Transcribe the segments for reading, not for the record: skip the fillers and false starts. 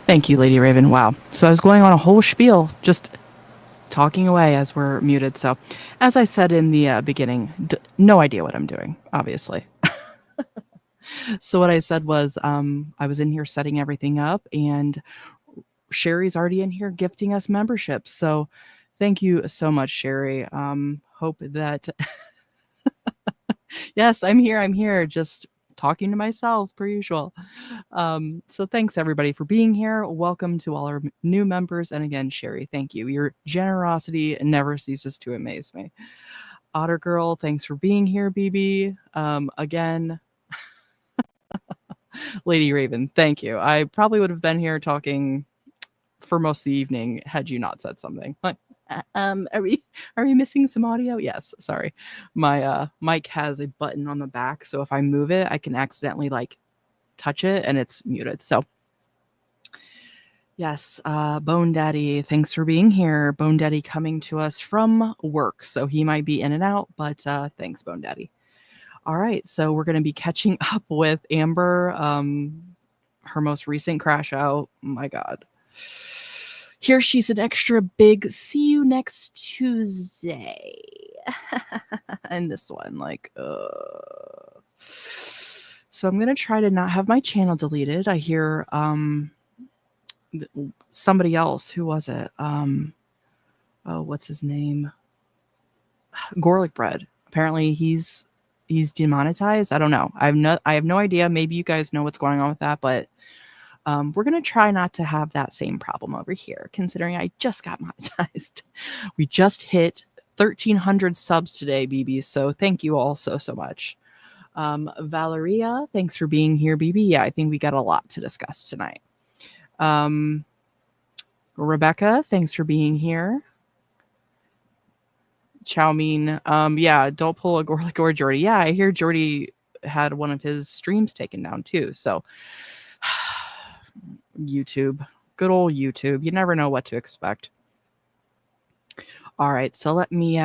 Thank you, Lady Raven. Wow. So I was going on a whole spiel, just talking away as we're muted. So, as I said in the beginning, no idea what I'm doing, obviously. So what I said was, I was in here setting everything up, and Sherry's already in here gifting us memberships. So, thank you so much, Sherry. Hope that yes, I'm here. I'm here. Just talking to myself per usual. So thanks everybody for being here. Welcome to all our new members. And again, Sherry, thank you. Your generosity never ceases to amaze me. Otter Girl, thanks for being here, BB. Again, Lady Raven, thank you. I probably would have been here talking for most of the evening had you not said something. Like, are we missing some audio? Yes, sorry. My mic has a button on the back, so if I move it, I can accidentally like touch it and it's muted. So yes, Bone Daddy, thanks for being here. Bone Daddy coming to us from work, so he might be in and out, but thanks, Bone Daddy. All right, so we're going to be catching up with Amber, her most recent crash out. My God. Here she's an extra big see you next Tuesday. And this one, like, so I'm going to try to not have my channel deleted. I hear somebody else. Who was it? Oh, what's his name? Garlic Bread. Apparently he's demonetized. I don't know. I have no idea. Maybe you guys know what's going on with that, but we're going to try not to have that same problem over here, considering I just got monetized. We just hit 1,300 subs today, BB. So thank you all so much. Valeria, thanks for being here, BB. Yeah, I think we got a lot to discuss tonight. Rebecca, thanks for being here. Chow Mein, yeah, don't pull a Gorlick or Jordy. Yeah, I hear Jordy had one of his streams taken down too. So YouTube, good old YouTube. You never know what to expect. All right, so let me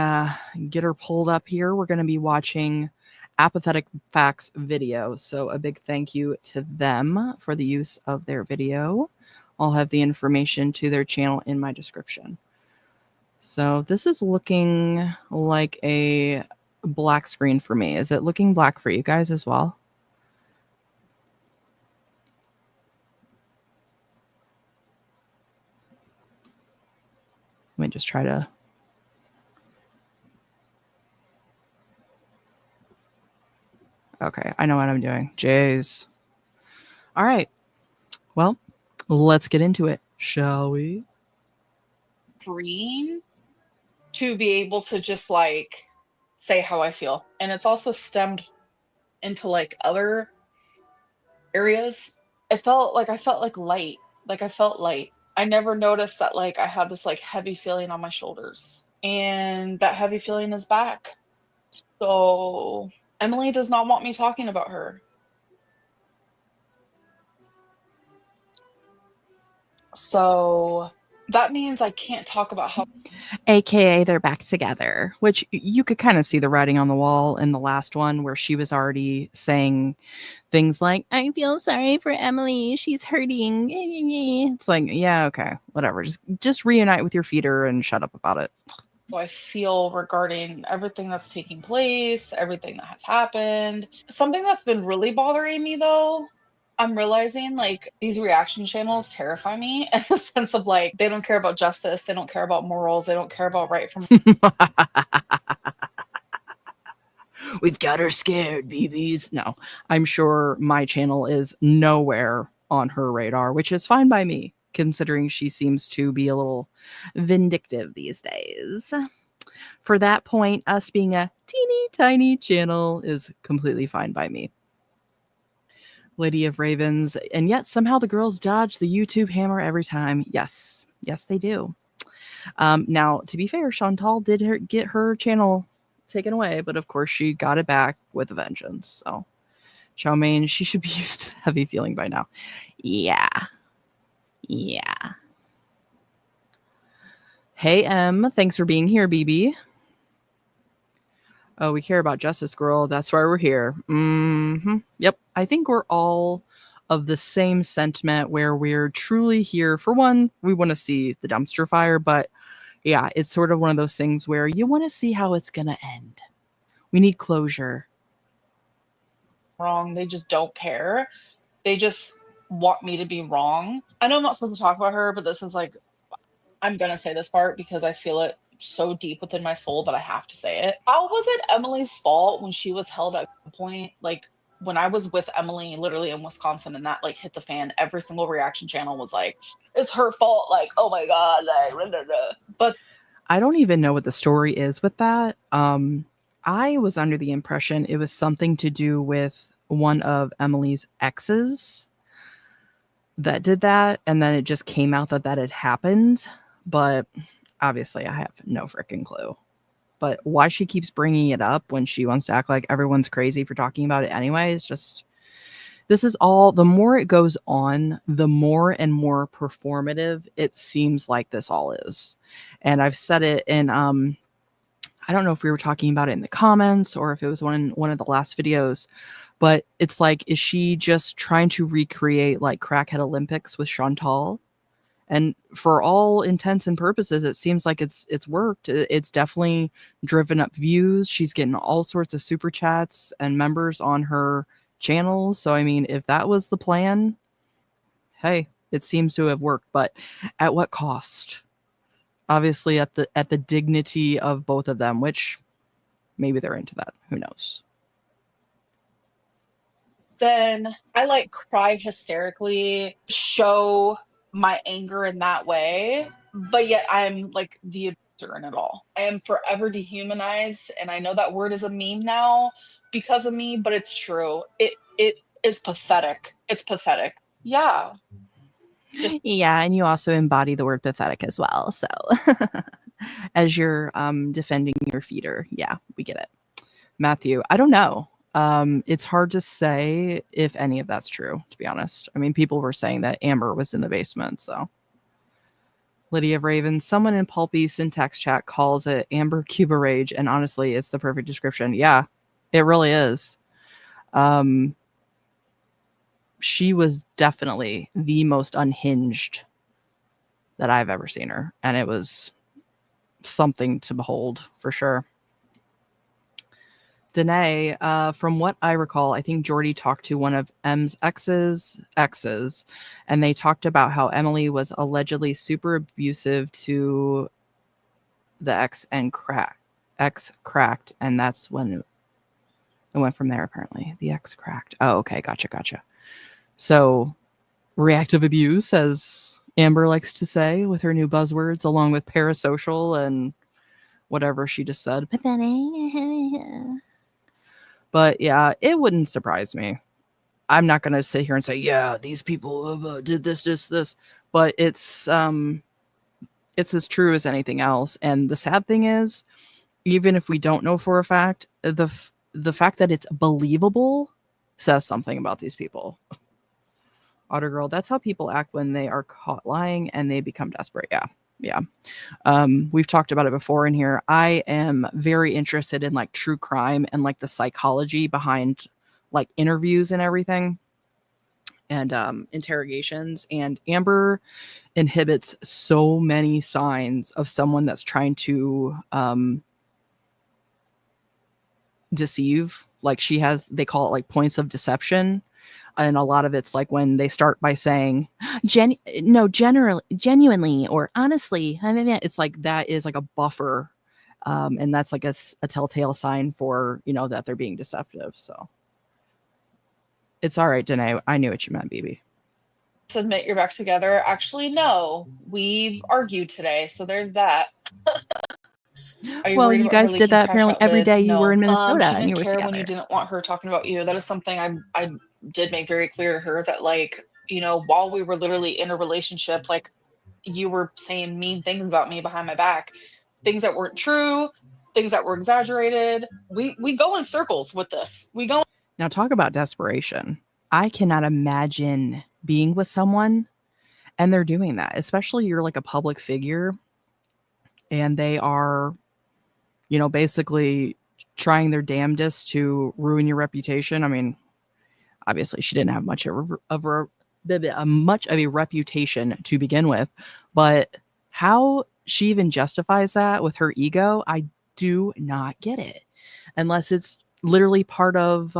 get her pulled up here. We're going to be watching Apathetic faxX video. So a big thank you to them for the use of their video. I'll have the information to their channel in my description. So this is looking like a black screen for me. Is it looking black for you guys as well? Let me just try to. Okay, I know what I'm doing. Jeez. All right. Well, let's get into it, shall we? Freeing to be able to just like say how I feel. And it's also stemmed into like other areas. I felt like light. Like I felt light. I never noticed that like I had this like heavy feeling on my shoulders. And that heavy feeling is back. So Emily does not want me talking about her. So that means I can't talk about how. AKA they're back together, which you could kind of see the writing on the wall in the last one where she was already saying things like, I feel sorry for Emily. She's hurting. It's like, yeah, okay, whatever. Just reunite with your feeder and shut up about it. So I feel regarding everything that's taking place, everything that has happened. Something that's been really bothering me though, I'm realizing like these reaction channels terrify me in the sense of like they don't care about justice, they don't care about morals, they don't care about right from. We've got her scared, BBs. No, I'm sure my channel is nowhere on her radar, which is fine by me, considering she seems to be a little vindictive these days. For that point, us being a teeny tiny channel is completely fine by me. Lady of Ravens, and yet somehow the girls dodge the YouTube hammer every time. Yes, they do. Now, to be fair, Chantal did get her channel taken away, but of course she got it back with a vengeance. So, Chow Mein, she should be used to the heavy feeling by now. Yeah. Hey, M, thanks for being here, BB. Oh, we care about justice, girl. That's why we're here. Yep. I think we're all of the same sentiment where we're truly here. For one, we want to see the dumpster fire, but yeah, it's sort of one of those things where you want to see how it's going to end. We need closure. Wrong. They just don't care. They just want me to be wrong. I know I'm not supposed to talk about her, but this is like, I'm going to say this part because I feel it so deep within my soul that I have to say it. How was it Emily's fault when she was held at point? Like, when I was with Emily literally in Wisconsin and that like hit the fan, every single reaction channel was like, it's her fault. Like, oh my God. Like, blah, blah, blah. But I don't even know what the story is with that. I was under the impression it was something to do with one of Emily's exes that did that, and then it just came out that that had happened. But obviously, I have no freaking clue. But why she keeps bringing it up when she wants to act like everyone's crazy for talking about it anyway, it's just, this is all, the more it goes on, the more and more performative it seems like this all is. And I've said it in, I don't know if we were talking about it in the comments or if it was one of the last videos, but it's like, is she just trying to recreate like Crackhead Olympics with Chantal? And for all intents and purposes, it seems like it's worked. It's definitely driven up views. She's getting all sorts of super chats and members on her channels. So I mean, if that was the plan, hey, it seems to have worked. But at what cost? Obviously, at the dignity of both of them, which maybe they're into that. Who knows? then I like cry hysterically, show my anger in that way, but yet I'm like the abuser in it all. I am forever dehumanized, and I know that word is a meme now because of me, but it's true. It is pathetic. It's pathetic. Yeah. Yeah, and you also embody the word pathetic as well. So as you're defending your feeder, yeah, we get it. Matthew, I don't know. It's hard to say if any of that's true, to be honest. I mean, people were saying that Amber was in the basement, so. Lydia Raven, someone in Pulpy Syntax chat calls it Amber Cuba Rage, and honestly, it's the perfect description. Yeah, it really is. She was definitely the most unhinged that I've ever seen her, and it was something to behold for sure. Danae, from what I recall, I think Jordy talked to one of M's exes, and they talked about how Emily was allegedly super abusive to the ex and cracked, and that's when it went from there. Apparently, the ex cracked. Oh, okay, gotcha. So, reactive abuse, as Amber likes to say with her new buzzwords, along with parasocial and whatever she just said. But yeah, it wouldn't surprise me. I'm not going to sit here and say, yeah, these people did this. But it's as true as anything else. And the sad thing is, even if we don't know for a fact, the fact that it's believable says something about these people. Otter Girl, that's how people act when they are caught lying and they become desperate. Yeah. We've talked about it before in here. I am very interested in like true crime and like the psychology behind like interviews and everything and interrogations. And Amber inhibits so many signs of someone that's trying to deceive. Like they call it like points of deception. And a lot of it's like when they start by saying genuinely or honestly. I mean, it's like that is like a buffer, and that's like a telltale sign for that they're being deceptive. So it's all right, Danae. I knew what you meant, BB. Admit you're back together. Actually, no, we argued today, so there's that. Well, you guys did that apparently every day you were in Minnesota, she and you didn't were care together. when you didn't want her talking about you. That is something I did make very clear to her, that like, while we were literally in a relationship, like you were saying mean things about me behind my back, things that weren't true, things that were exaggerated. We go in circles with this. Now talk about desperation. I cannot imagine being with someone and they're doing that, especially you're like a public figure and they are, basically trying their damnedest to ruin your reputation. I mean, Obviously, she didn't have much much of a reputation to begin with, but how she even justifies that with her ego, I do not get it, unless it's literally part of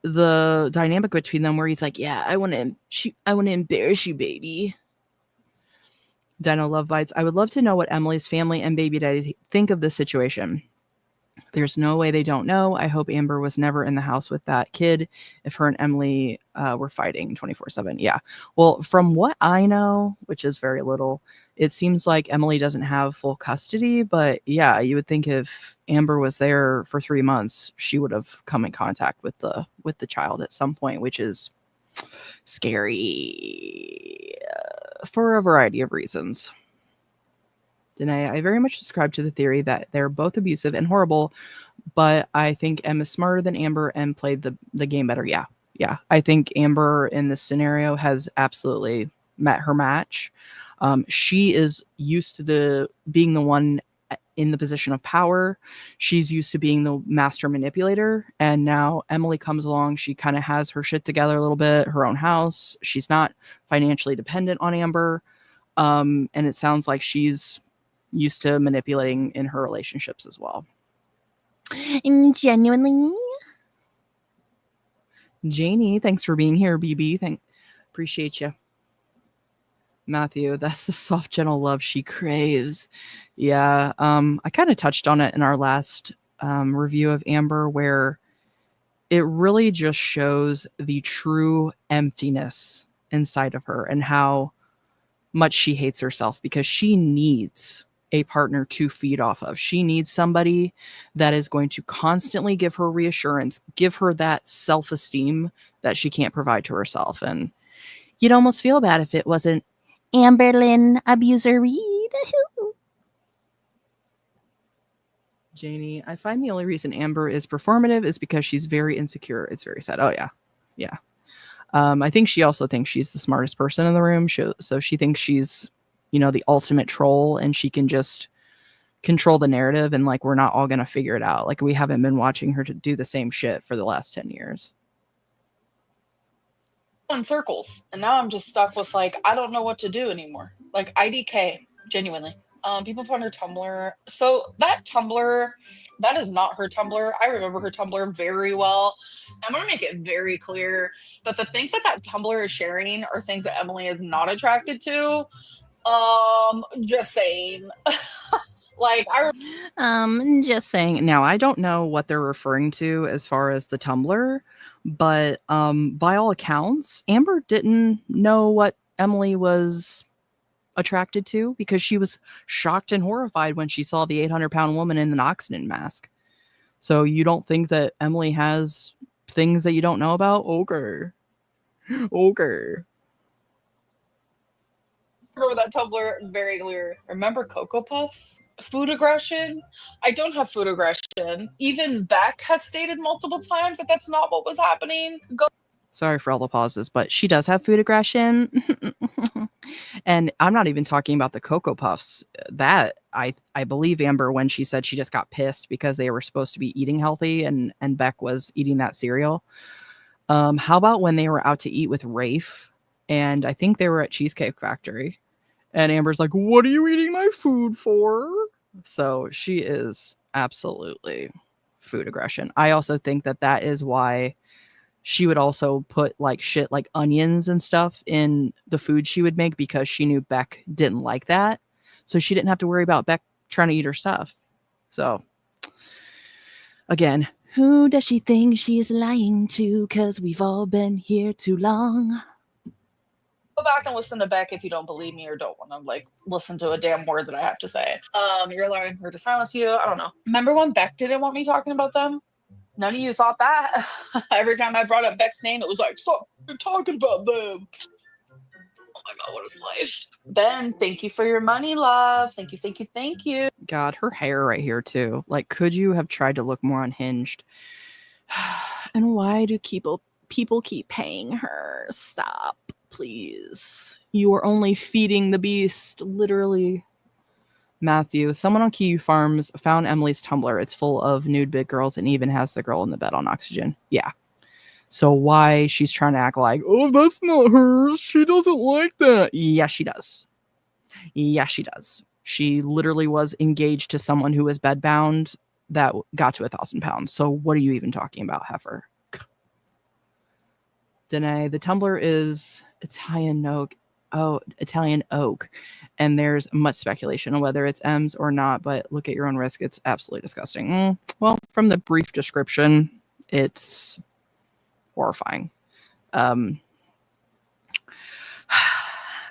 the dynamic between them, where he's like, "Yeah, I want to embarrass you, baby." Dino Love Bites. I would love to know what Emily's family and baby daddy think of this situation. There's no way they don't know. I hope Amber was never in the house with that kid if her and Emily were fighting 24/7. Yeah. Well, from what I know, which is very little, it seems like Emily doesn't have full custody. But yeah, you would think if Amber was there for 3 months, she would have come in contact with the child at some point, which is scary for a variety of reasons. Danae, I very much subscribe to the theory that they're both abusive and horrible, but I think Em is smarter than Amber and played the game better. Yeah. Yeah. I think Amber in this scenario has absolutely met her match. She is used to being the one in the position of power. She's used to being the master manipulator. And now Emily comes along. She kind of has her shit together a little bit, her own house. She's not financially dependent on Amber. And it sounds like she's used to manipulating in her relationships as well. Genuinely. Janie, thanks for being here, BB. Appreciate you. Matthew, that's the soft, gentle love she craves. Yeah, I kind of touched on it in our last review of Amber, where it really just shows the true emptiness inside of her and how much she hates herself, because she needs a partner to feed off of. She needs somebody that is going to constantly give her reassurance, give her that self-esteem that she can't provide to herself. And you'd almost feel bad if it wasn't Amberlynn abuser Reed. Janie, I find the only reason Amber is performative is because she's very insecure. It's very sad. Oh yeah. Yeah. I think she also thinks she's the smartest person in the room. So she thinks she's, the ultimate troll, and she can just control the narrative, and like, we're not all going to figure it out. Like, we haven't been watching her to do the same shit for the last 10 years. In circles. And now I'm just stuck with like, I don't know what to do anymore. Like IDK, genuinely. People find her Tumblr. So that Tumblr, that is not her Tumblr. I remember her Tumblr very well. I'm going to make it very clear that the things that Tumblr is sharing are things that Emily is not attracted to. Just saying. Like, just saying. Now, I don't know what they're referring to as far as the Tumblr, but by all accounts, Amber didn't know what Emily was attracted to, because she was shocked and horrified when she saw the 800-pound woman in an oxygen mask. So you don't think that Emily has things that you don't know about? Okay. Remember that Tumblr very clear. Remember Cocoa Puffs? Food aggression? I don't have food aggression. Even Beck has stated multiple times that that's not what was happening. Sorry for all the pauses, but she does have food aggression. And I'm not even talking about the Cocoa Puffs. That I believe Amber, when she said she just got pissed because they were supposed to be eating healthy and Beck was eating that cereal. How about when they were out to eat with Rafe, and I think they were at Cheesecake Factory, and Amber's like, "What are you eating my food for?" So she is absolutely food aggression. I also think that is why she would also put like shit like onions and stuff in the food she would make, because she knew Beck didn't like that. So she didn't have to worry about Beck trying to eat her stuff. So again, who does she think she's lying to? Because we've all been here too long. Go back and listen to Beck if you don't believe me or don't want to like listen to a damn word that I have to say. You're allowing her to silence you. I don't know. Remember when Beck didn't want me talking about them? None of you thought that. Every time I brought up Beck's name, it was like, stop talking about them. Oh my God, what is life? Ben, thank you for your money, love. Thank you. God, her hair right here too. Like, could you have tried to look more unhinged? And why do people keep paying her? Stop, please. You are only feeding the beast, literally. Matthew, someone on Kiwi Farms found Emily's Tumblr. It's full of nude big girls and even has the girl in the bed on oxygen. Yeah. So why she's trying to act like, oh, that's not hers. She doesn't like that. Yeah, she does. Yeah, she does. She literally was engaged to someone who was bedbound that got to 1,000 pounds. So what are you even talking about, heifer? Danae, the tumbler is Italian oak. Oh, Italian oak. And there's much speculation on whether it's M's or not, but look at your own risk. It's absolutely disgusting. Well, from the brief description, it's horrifying. I've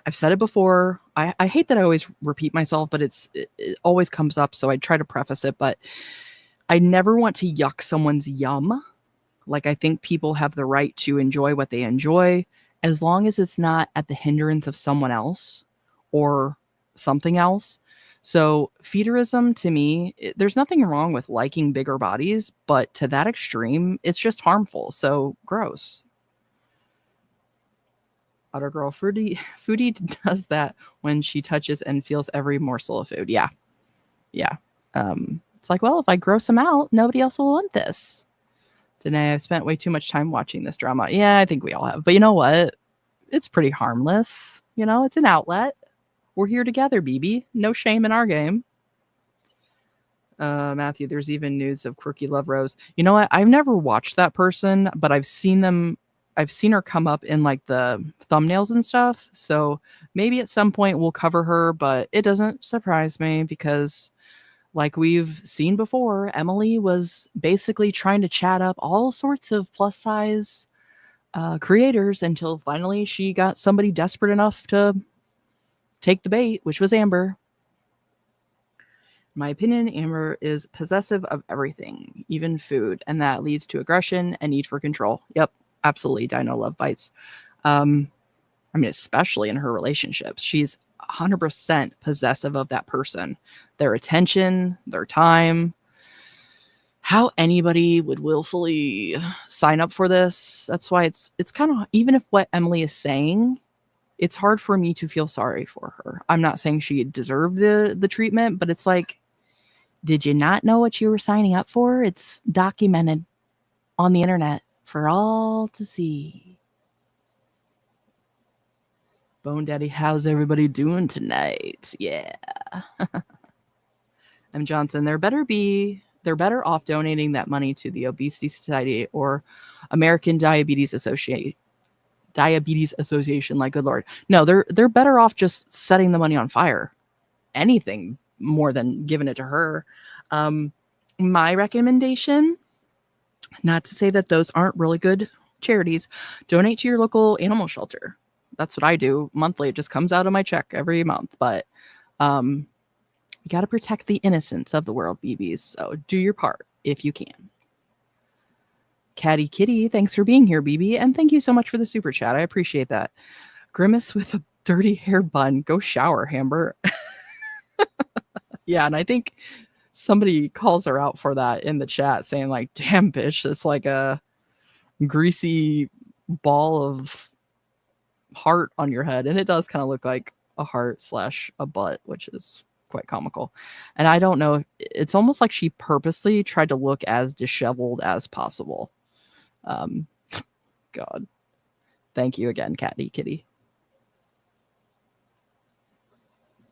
said it before. I hate that I always repeat myself, but it always comes up, so I try to preface it, but I never want to yuck someone's yum. Like, I think people have the right to enjoy what they enjoy as long as it's not at the hindrance of someone else or something else. So feederism, to me, there's nothing wrong with liking bigger bodies, but to that extreme, it's just harmful. So gross. Otter girl foodie does that when she touches and feels every morsel of food. Yeah. It's like, well, if I gross them out, nobody else will want this. Danae, I've spent way too much time watching this drama. Yeah, I think we all have. But you know what? It's pretty harmless. It's an outlet. We're here together, BB. No shame in our game. Matthew, there's even news of Quirky Love Rose. You know what? I've never watched that person, but I've seen her come up in like the thumbnails and stuff. So maybe at some point we'll cover her, but it doesn't surprise me because, like we've seen before, Emily was basically trying to chat up all sorts of plus size creators until finally she got somebody desperate enough to take the bait, which was Amber. In my opinion, Amber is possessive of everything, even food, and that leads to aggression and need for control. Yep, absolutely. Dino love bites. Especially in her relationships, she's 100% possessive of that person, their attention, their time. How anybody would willfully sign up for this? That's why it's kind of, even if what Emily is saying, it's hard for me to feel sorry for her. I'm not saying she deserved the treatment, but it's like, did you not know what you were signing up for? It's documented on the internet for all to see. Bone Daddy, how's everybody doing tonight? Yeah. I'm Johnson. They're better off donating that money to the Obesity Society or American Diabetes Association. Like, good Lord. No, they're better off just setting the money on fire. Anything more than giving it to her. My recommendation, not to say that those aren't really good charities, donate to your local animal shelter. That's what I do monthly. It just comes out of my check every month. But you got to protect the innocence of the world, BBs. So do your part if you can. Catty Kitty, thanks for being here, BB. And thank you so much for the super chat. I appreciate that. Grimace with a dirty hair bun. Go shower, Amber. Yeah, and I think somebody calls her out for that in the chat, saying like, damn, bitch, it's like a greasy ball of heart on your head. And it does kind of look like a heart / a butt, which is quite comical. And I don't know, it's almost like she purposely tried to look as disheveled as possible. God. Thank you again, Catty Kitty.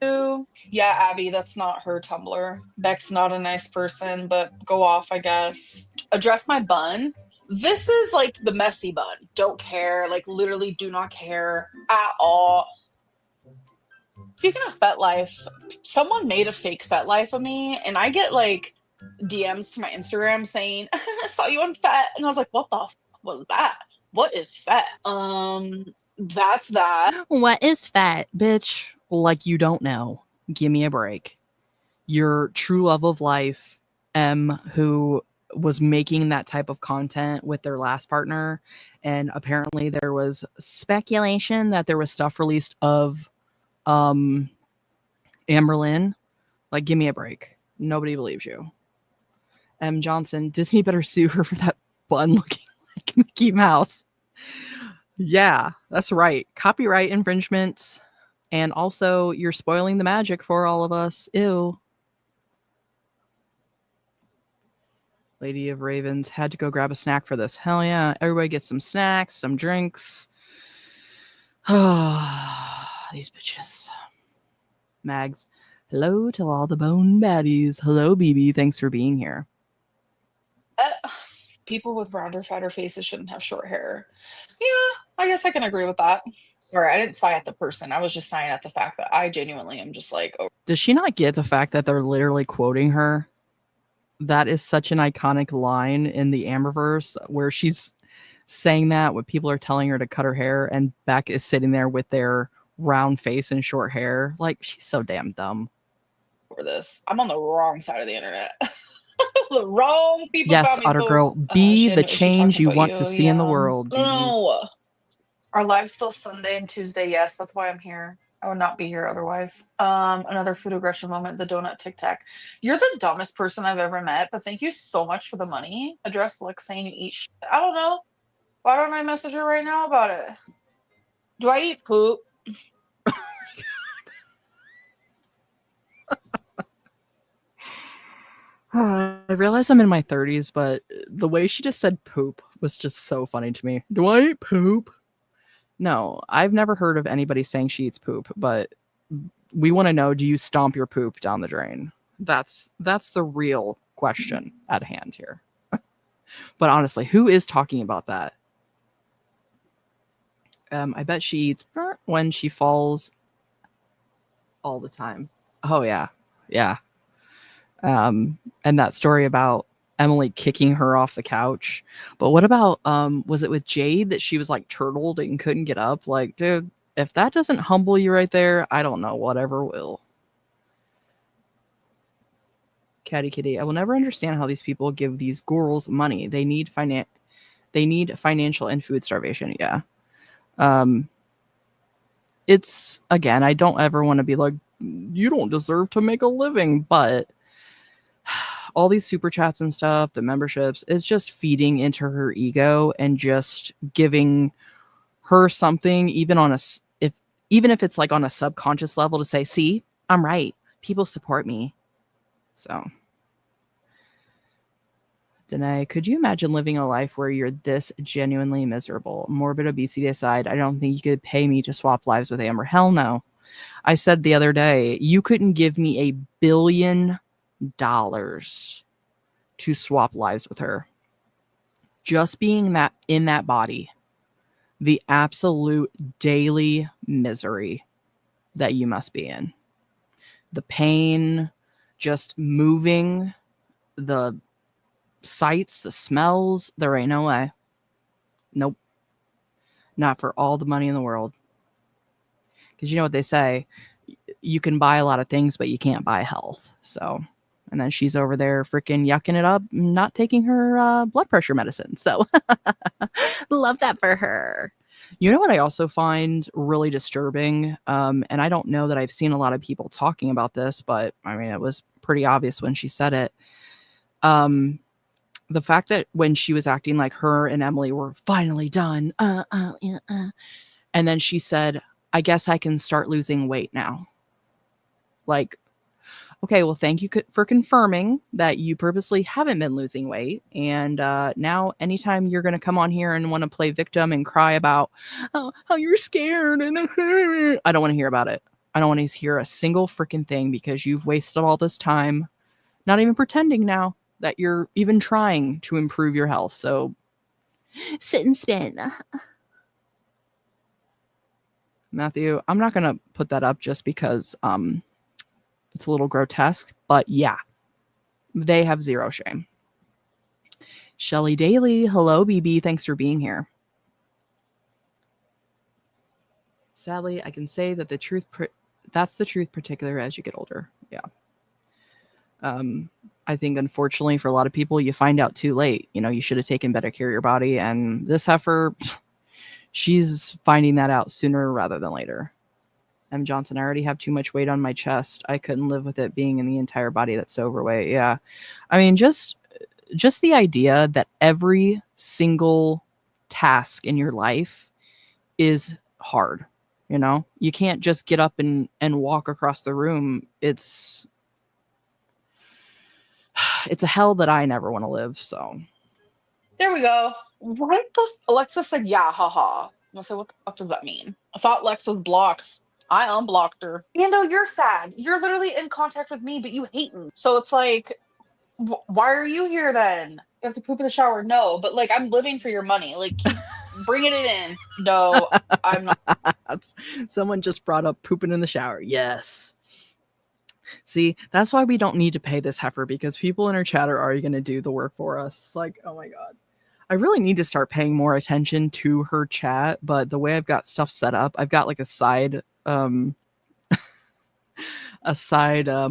Yeah, Abby, that's not her Tumblr. Beck's not a nice person, but go off, I guess. Address my bun. This is like the messy bun. Don't care. Like, literally do not care at all. Speaking of FetLife, someone made a fake FetLife of me, and I get like DMs to my Instagram saying, I saw you on Fet. And I was like, what the f was that? What is Fet? That's that. What is Fet, bitch? Like, you don't know. Give me a break. Your true love of life, M, who was making that type of content with their last partner, and apparently there was speculation that there was stuff released of Amberlynn. Like, give me a break. Nobody believes you. M. Johnson, Disney better sue her for that bun looking like Mickey Mouse. Yeah, that's right. Copyright infringements. And also, you're spoiling the magic for all of us. Ew. Lady of Ravens had to go grab a snack for this. Hell yeah. Everybody gets some snacks, some drinks. These bitches. Mags. Hello to all the bone baddies. Hello, BB. Thanks for being here. People with rounder, fatter faces shouldn't have short hair. Yeah, I guess I can agree with that. Sorry, I didn't sigh at the person. I was just sighing at the fact that I genuinely am just like, oh. Does she not get the fact that they're literally quoting her? That is such an iconic line in the Amberverse where she's saying that when people are telling her to cut her hair and Beck is sitting there with their round face and short hair. Like, she's so damn dumb. For this, I'm on the wrong side of the internet. The wrong people Yes, got me, Otter Girl, folks. be the Is she change talking you about want you? to see in the Yeah. world. No. Our live's still Sunday and Tuesday. Yes, that's why I'm here. I would not be here otherwise. Another food aggression moment, the donut tic tac. You're the dumbest person I've ever met, but thank you so much for the money. Address like saying you eat shit. I don't know. Why don't I message her right now about it? Do I eat poop? I realize I'm in my 30s, but the way she just said poop was just so funny to me. Do I eat poop? No, I've never heard of anybody saying she eats poop, but we want to know, do you stomp your poop down the drain? That's the real question at hand here. But honestly, who is talking about that? I bet she eats when she falls all the time. Oh yeah. Yeah. And that story about Emily kicking her off the couch. But what about was it with Jade that she was like turtled and couldn't get up? Like, dude, if that doesn't humble you right there, I don't know whatever will. Catty Kitty, I will never understand how these people give these girls money. They need financial and food starvation. Yeah. It's again, I don't ever want to be like, you don't deserve to make a living, but all these super chats and stuff, the memberships, is just feeding into her ego and just giving her something, even if it's like on a subconscious level, to say, see, I'm right. People support me. So, Danae, could you imagine living a life where you're this genuinely miserable? Morbid obesity aside, I don't think you could pay me to swap lives with Amber. Hell no. I said the other day, you couldn't give me $1 billion to swap lives with her. Just being that in that body, the absolute daily misery that you must be in, the pain, just moving, the sights, the smells, there ain't no way. Nope. Not for all the money in the world. Because you know what they say, you can buy a lot of things, but you can't buy health. So, and then she's over there freaking yucking it up, not taking her blood pressure medicine. So, love that for her. You know what I also find really disturbing? And I don't know that I've seen a lot of people talking about this, but I mean, it was pretty obvious when she said it. The fact that when she was acting like her and Emily were finally done, and then she said, I guess I can start losing weight now. Like, okay, well, thank you for confirming that you purposely haven't been losing weight. And now anytime you're going to come on here and want to play victim and cry about how you're scared, and I don't want to hear about it. I don't want to hear a single freaking thing, because you've wasted all this time not even pretending now that you're even trying to improve your health. So sit and spin. Matthew, I'm not going to put that up just because it's a little grotesque, but yeah, they have zero shame. Shelly Daly, hello, BB. Thanks for being here. Sadly, I can say that that's the truth, particularly as you get older. Yeah. I think, unfortunately, for a lot of people, you find out too late. You know, you should have taken better care of your body. And this heifer, she's finding that out sooner rather than later. M. Johnson, I already have too much weight on my chest. I couldn't live with it being in the entire body that's so overweight. Yeah. I mean, just the idea that every single task in your life is hard. You know, you can't just get up and walk across the room. It's it's a hell that I never want to live. So There we go. What the Alexa said, yeah, haha. I said, what the fuck does that mean? I thought Lex was blocked. I unblocked her. Ando, you're sad. You're literally in contact with me, but you hate me. So it's like, why are you here then? You have to poop in the shower. No, but like, I'm living for your money. Like, keep bringing it in. No, I'm not. someone just brought up pooping in the shower. Yes. See, that's why we don't need to pay this heifer, because people in our chat are already going to do the work for us. It's like, oh my God. I really need to start paying more attention to her chat, but the way I've got stuff set up, I've got like a side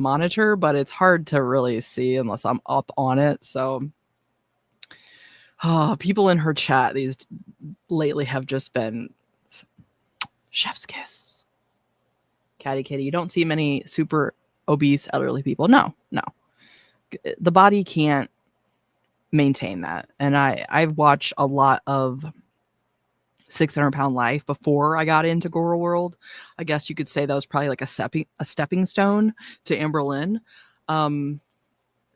monitor, but it's hard to really see unless I'm up on it. So people in her chat these lately have just been chef's kiss. Catty kitty. You don't see many super obese elderly people. No. The body can't maintain that. And I've watched a lot of 600-pound life before I got into gorlworld. I guess you could say that was probably like a stepping stone to Amberlynn.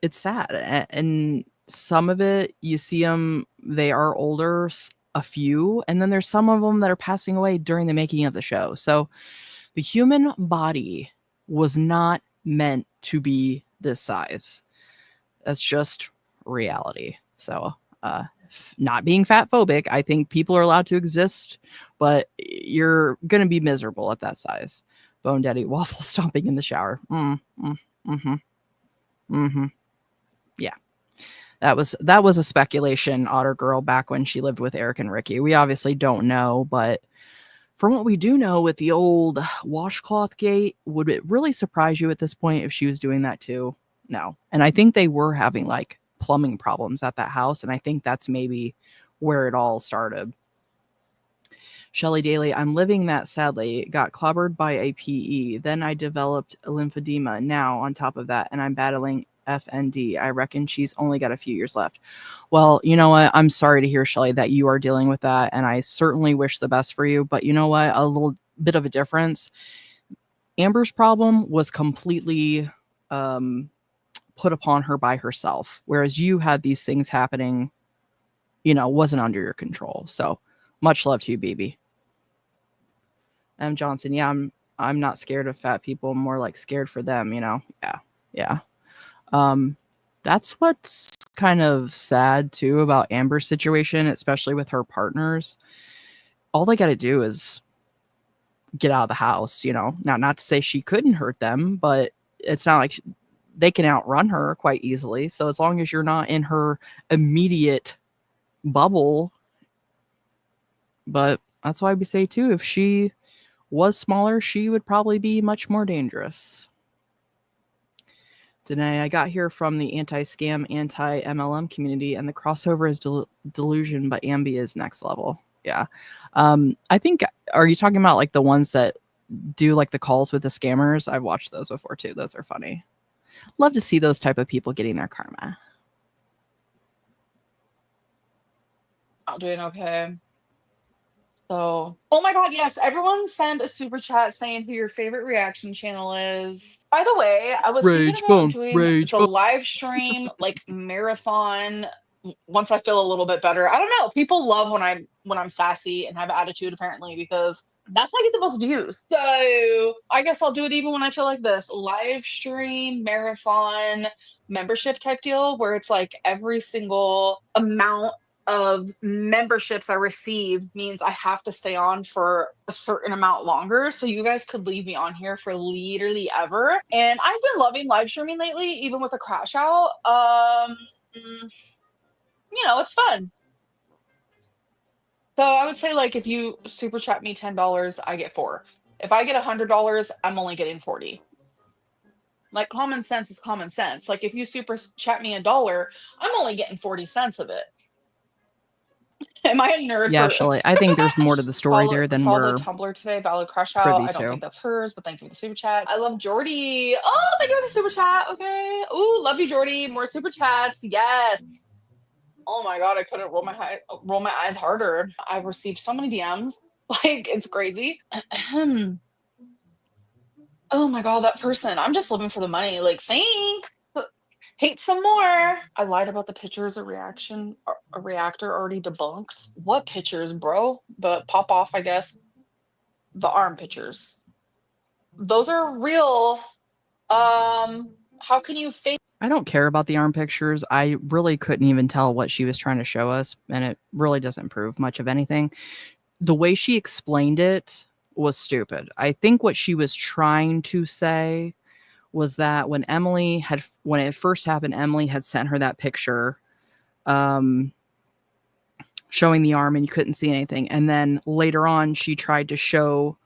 It's sad. And some of it, you see them, they are older, a few, and then there's some of them that are passing away during the making of the show. So the human body was not meant to be this size. That's just reality. So, not being fat phobic, I think people are allowed to exist, but you're going to be miserable at that size. Bone Daddy waffle stomping in the shower. Yeah. That was a speculation, Otter Girl, back when she lived with Eric and Ricky. We obviously don't know, but from what we do know with the old washcloth gate, would it really surprise you at this point if she was doing that too? No. And I think they were having like plumbing problems at that house, and I think that's maybe where it all started. Shelly Daly, I'm living that sadly. Got clobbered by a PE. Then I developed lymphedema now on top of that, and I'm battling FND. I reckon she's only got a few years left. Well, you know what? I'm sorry to hear, Shelly, that you are dealing with that, and I certainly wish the best for you. But you know what? A little bit of a difference. Amber's problem was completely put upon her by herself, whereas you had these things happening, wasn't under your control. So much love to you, baby. M. Johnson, yeah, I'm not scared of fat people. I'm more like scared for them, Yeah. That's what's kind of sad too about Amber's situation, especially with her partners. All they got to do is get out of the house, Now, not to say she couldn't hurt them, but it's not like they can outrun her quite easily. So as long as you're not in her immediate bubble, but that's why we say too, if she was smaller, she would probably be much more dangerous. Danae, I got here from the anti-scam, anti-MLM community, and the crossover is delusion, but Ambi is next level. Yeah. I think, are you talking about like the ones that do like the calls with the scammers? I've watched those before too. Those are funny. Love to see those type of people getting their karma. I'm doing okay. So, oh my God, yes, everyone send a super chat saying who your favorite reaction channel is. By the way, I was thinking about doing the live stream, like marathon, once I feel a little bit better. I don't know. People love when I'm sassy and have attitude, apparently, because that's when I get the most views. So I guess I'll do it even when I feel like this. Live stream, marathon, membership type deal where it's like every single amount of memberships I receive means I have to stay on for a certain amount longer. So you guys could leave me on here for literally ever. And I've been loving live streaming lately, even with a crash out. It's fun. So I would say, like, if you super chat me $10, I get 4. If I get $100, I'm only getting 40. Like, common sense is common sense. Like, if you super chat me $1, I'm only getting 40 cents of it. Am I a nerd? Yeah, Shelly, I think there's more to the story there than saw we're the Tumblr today, valid crush out. I don't think that's hers, but thank you for the super chat. I love Jordy. Oh, thank you for the super chat. Okay. Ooh, love you, Jordy. More super chats. Yes. Oh my God, I couldn't roll my eyes harder. I've received so many DMs. Like, it's crazy. Oh my God, that person. I'm just living for the money. Like, thanks. Hate some more. I lied about the pictures. A reactor already debunked. What pictures, bro? The pop off, I guess. The arm pictures. Those are real. How can you fake? I don't care about the arm pictures. I really couldn't even tell what she was trying to show us, and it really doesn't prove much of anything. The way she explained it was stupid. I think what she was trying to say was that when it first happened, Emily had sent her that picture showing the arm and you couldn't see anything. And then later on, she tried to show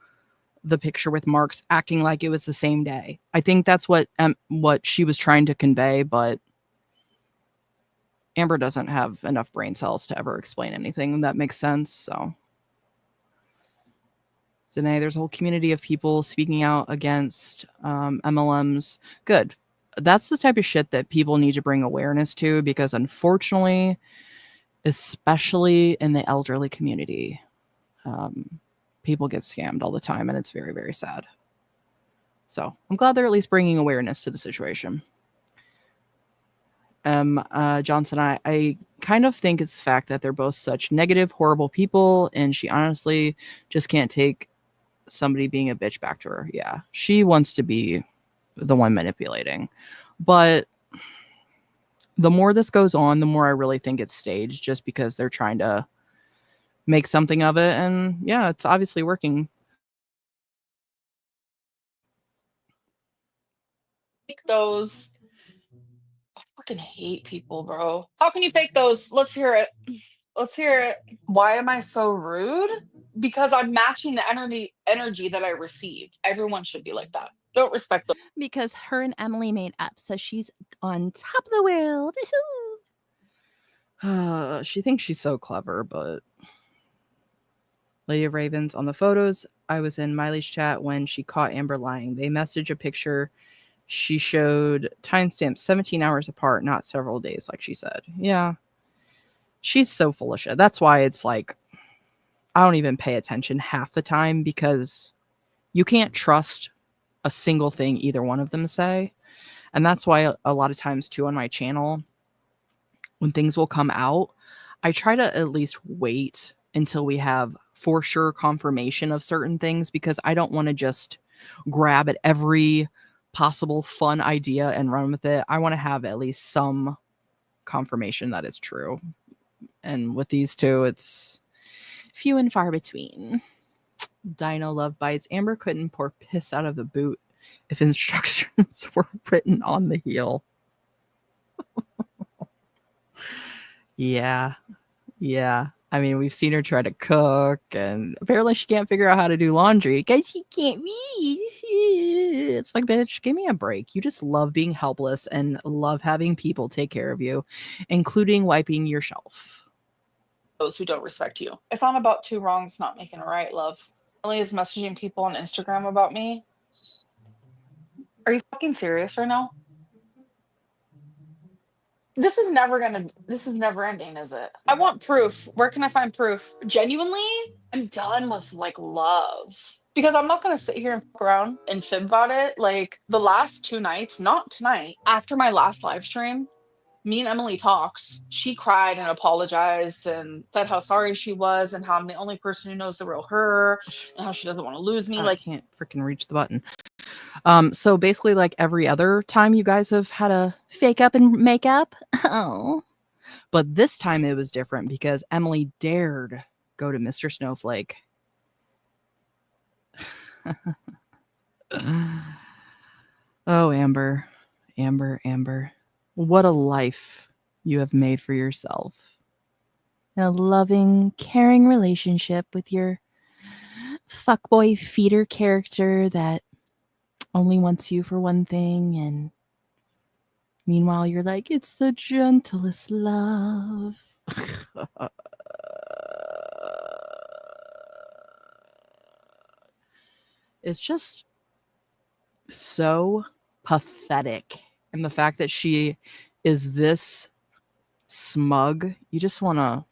the picture with marks acting like it was the same day. I think that's what she was trying to convey, but Amber doesn't have enough brain cells to ever explain anything that makes sense. So Danae, there's a whole community of people speaking out against MLMs. Good. That's the type of shit that people need to bring awareness to, because unfortunately, especially in the elderly community, people get scammed all the time, and it's very, very sad. So I'm glad they're at least bringing awareness to the situation. Johnson, I kind of think it's the fact that they're both such negative, horrible people, and she honestly just can't take somebody being a bitch back to her. Yeah, she wants to be the one manipulating. But the more this goes on, the more I really think it's staged, just because they're trying to make something of it. And yeah, it's obviously working. Fake those. I fucking hate people, bro. How can you fake those? Let's hear it. Let's hear it. Why am I so rude? Because I'm matching the energy that I receive. Everyone should be like that. Don't respect them. Because her and Emily made up, so she's on top of the world. She thinks she's so clever, but Lady of Ravens, on the photos, I was in Miley's chat when she caught Amber lying. They messaged a picture. She showed timestamps 17 hours apart, not several days, like she said. Yeah. She's so full of shit. That's why it's like, I don't even pay attention half the time, because you can't trust a single thing either one of them say. And that's why a lot of times too on my channel, when things will come out, I try to at least wait until we have for sure confirmation of certain things, because I don't want to just grab at every possible fun idea and run with it. I want to have at least some confirmation that it's true. And with these two, it's few and far between. Dino Love Bites. Amber couldn't pour piss out of the boot if instructions were written on the heel. Yeah. I mean, we've seen her try to cook, and apparently she can't figure out how to do laundry because she can't read. It's like, bitch, give me a break. You just love being helpless and love having people take care of you, including wiping your shelf. Those who don't respect you. It's not about two wrongs not making a right, love. Emily is messaging people on Instagram about me. Are you fucking serious right now? This is never ending, is it? I want proof. Where can I find proof? Genuinely, I'm done with like love. Because I'm not gonna sit here and fuck around and fib about it. Like the last 2 nights, not tonight, after my last live stream, me and Emily talked. She cried and apologized and said how sorry she was and how I'm the only person who knows the real her and how she doesn't want to lose me. I can't freaking reach the button. So basically, like every other time you guys have had a fake up and make up. Oh. But this time it was different because Emily dared go to Mr. Snowflake. Oh, Amber. What a life you have made for yourself. A loving, caring relationship with your fuckboy feeder character that only wants you for one thing, and meanwhile you're like, it's the gentlest love. It's just so pathetic. And the fact that she is this smug, you just want to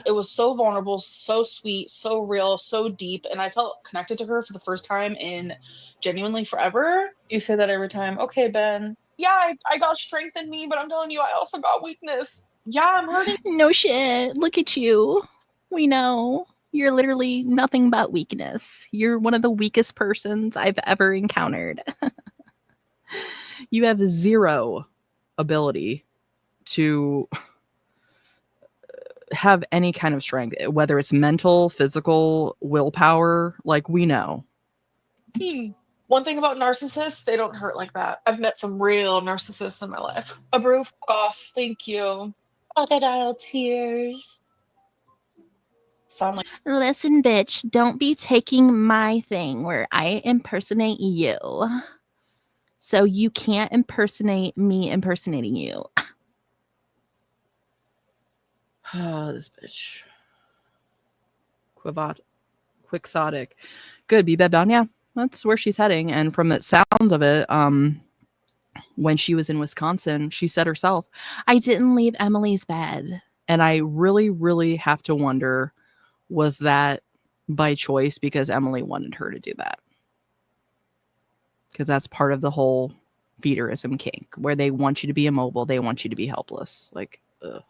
It was so vulnerable, so sweet, so real, so deep, and I felt connected to her for the first time in genuinely forever. You say that every time. Okay, Ben. Yeah, I got strength in me, but I'm telling you, I also got weakness. Yeah, I'm hurting. No shit. Look at you. We know. You're literally nothing but weakness. You're one of the weakest persons I've ever encountered. You have zero ability to have any kind of strength, whether it's mental, physical, willpower, like we know. One thing about narcissists, they don't hurt like that. I've met some real narcissists in my life. A brew, fuck off. Thank you. Crocodile tears. Sound like, Listen, bitch, don't be taking my thing where I impersonate you. So you can't impersonate me impersonating you. Oh, this bitch. Quixotic. Good, be bed down. Yeah, that's where she's heading. And from the sounds of it, when she was in Wisconsin, she said herself, I didn't leave Emily's bed. And I really, really have to wonder, was that by choice because Emily wanted her to do that? Because that's part of the whole feederism kink, where they want you to be immobile. They want you to be helpless. Like, ugh.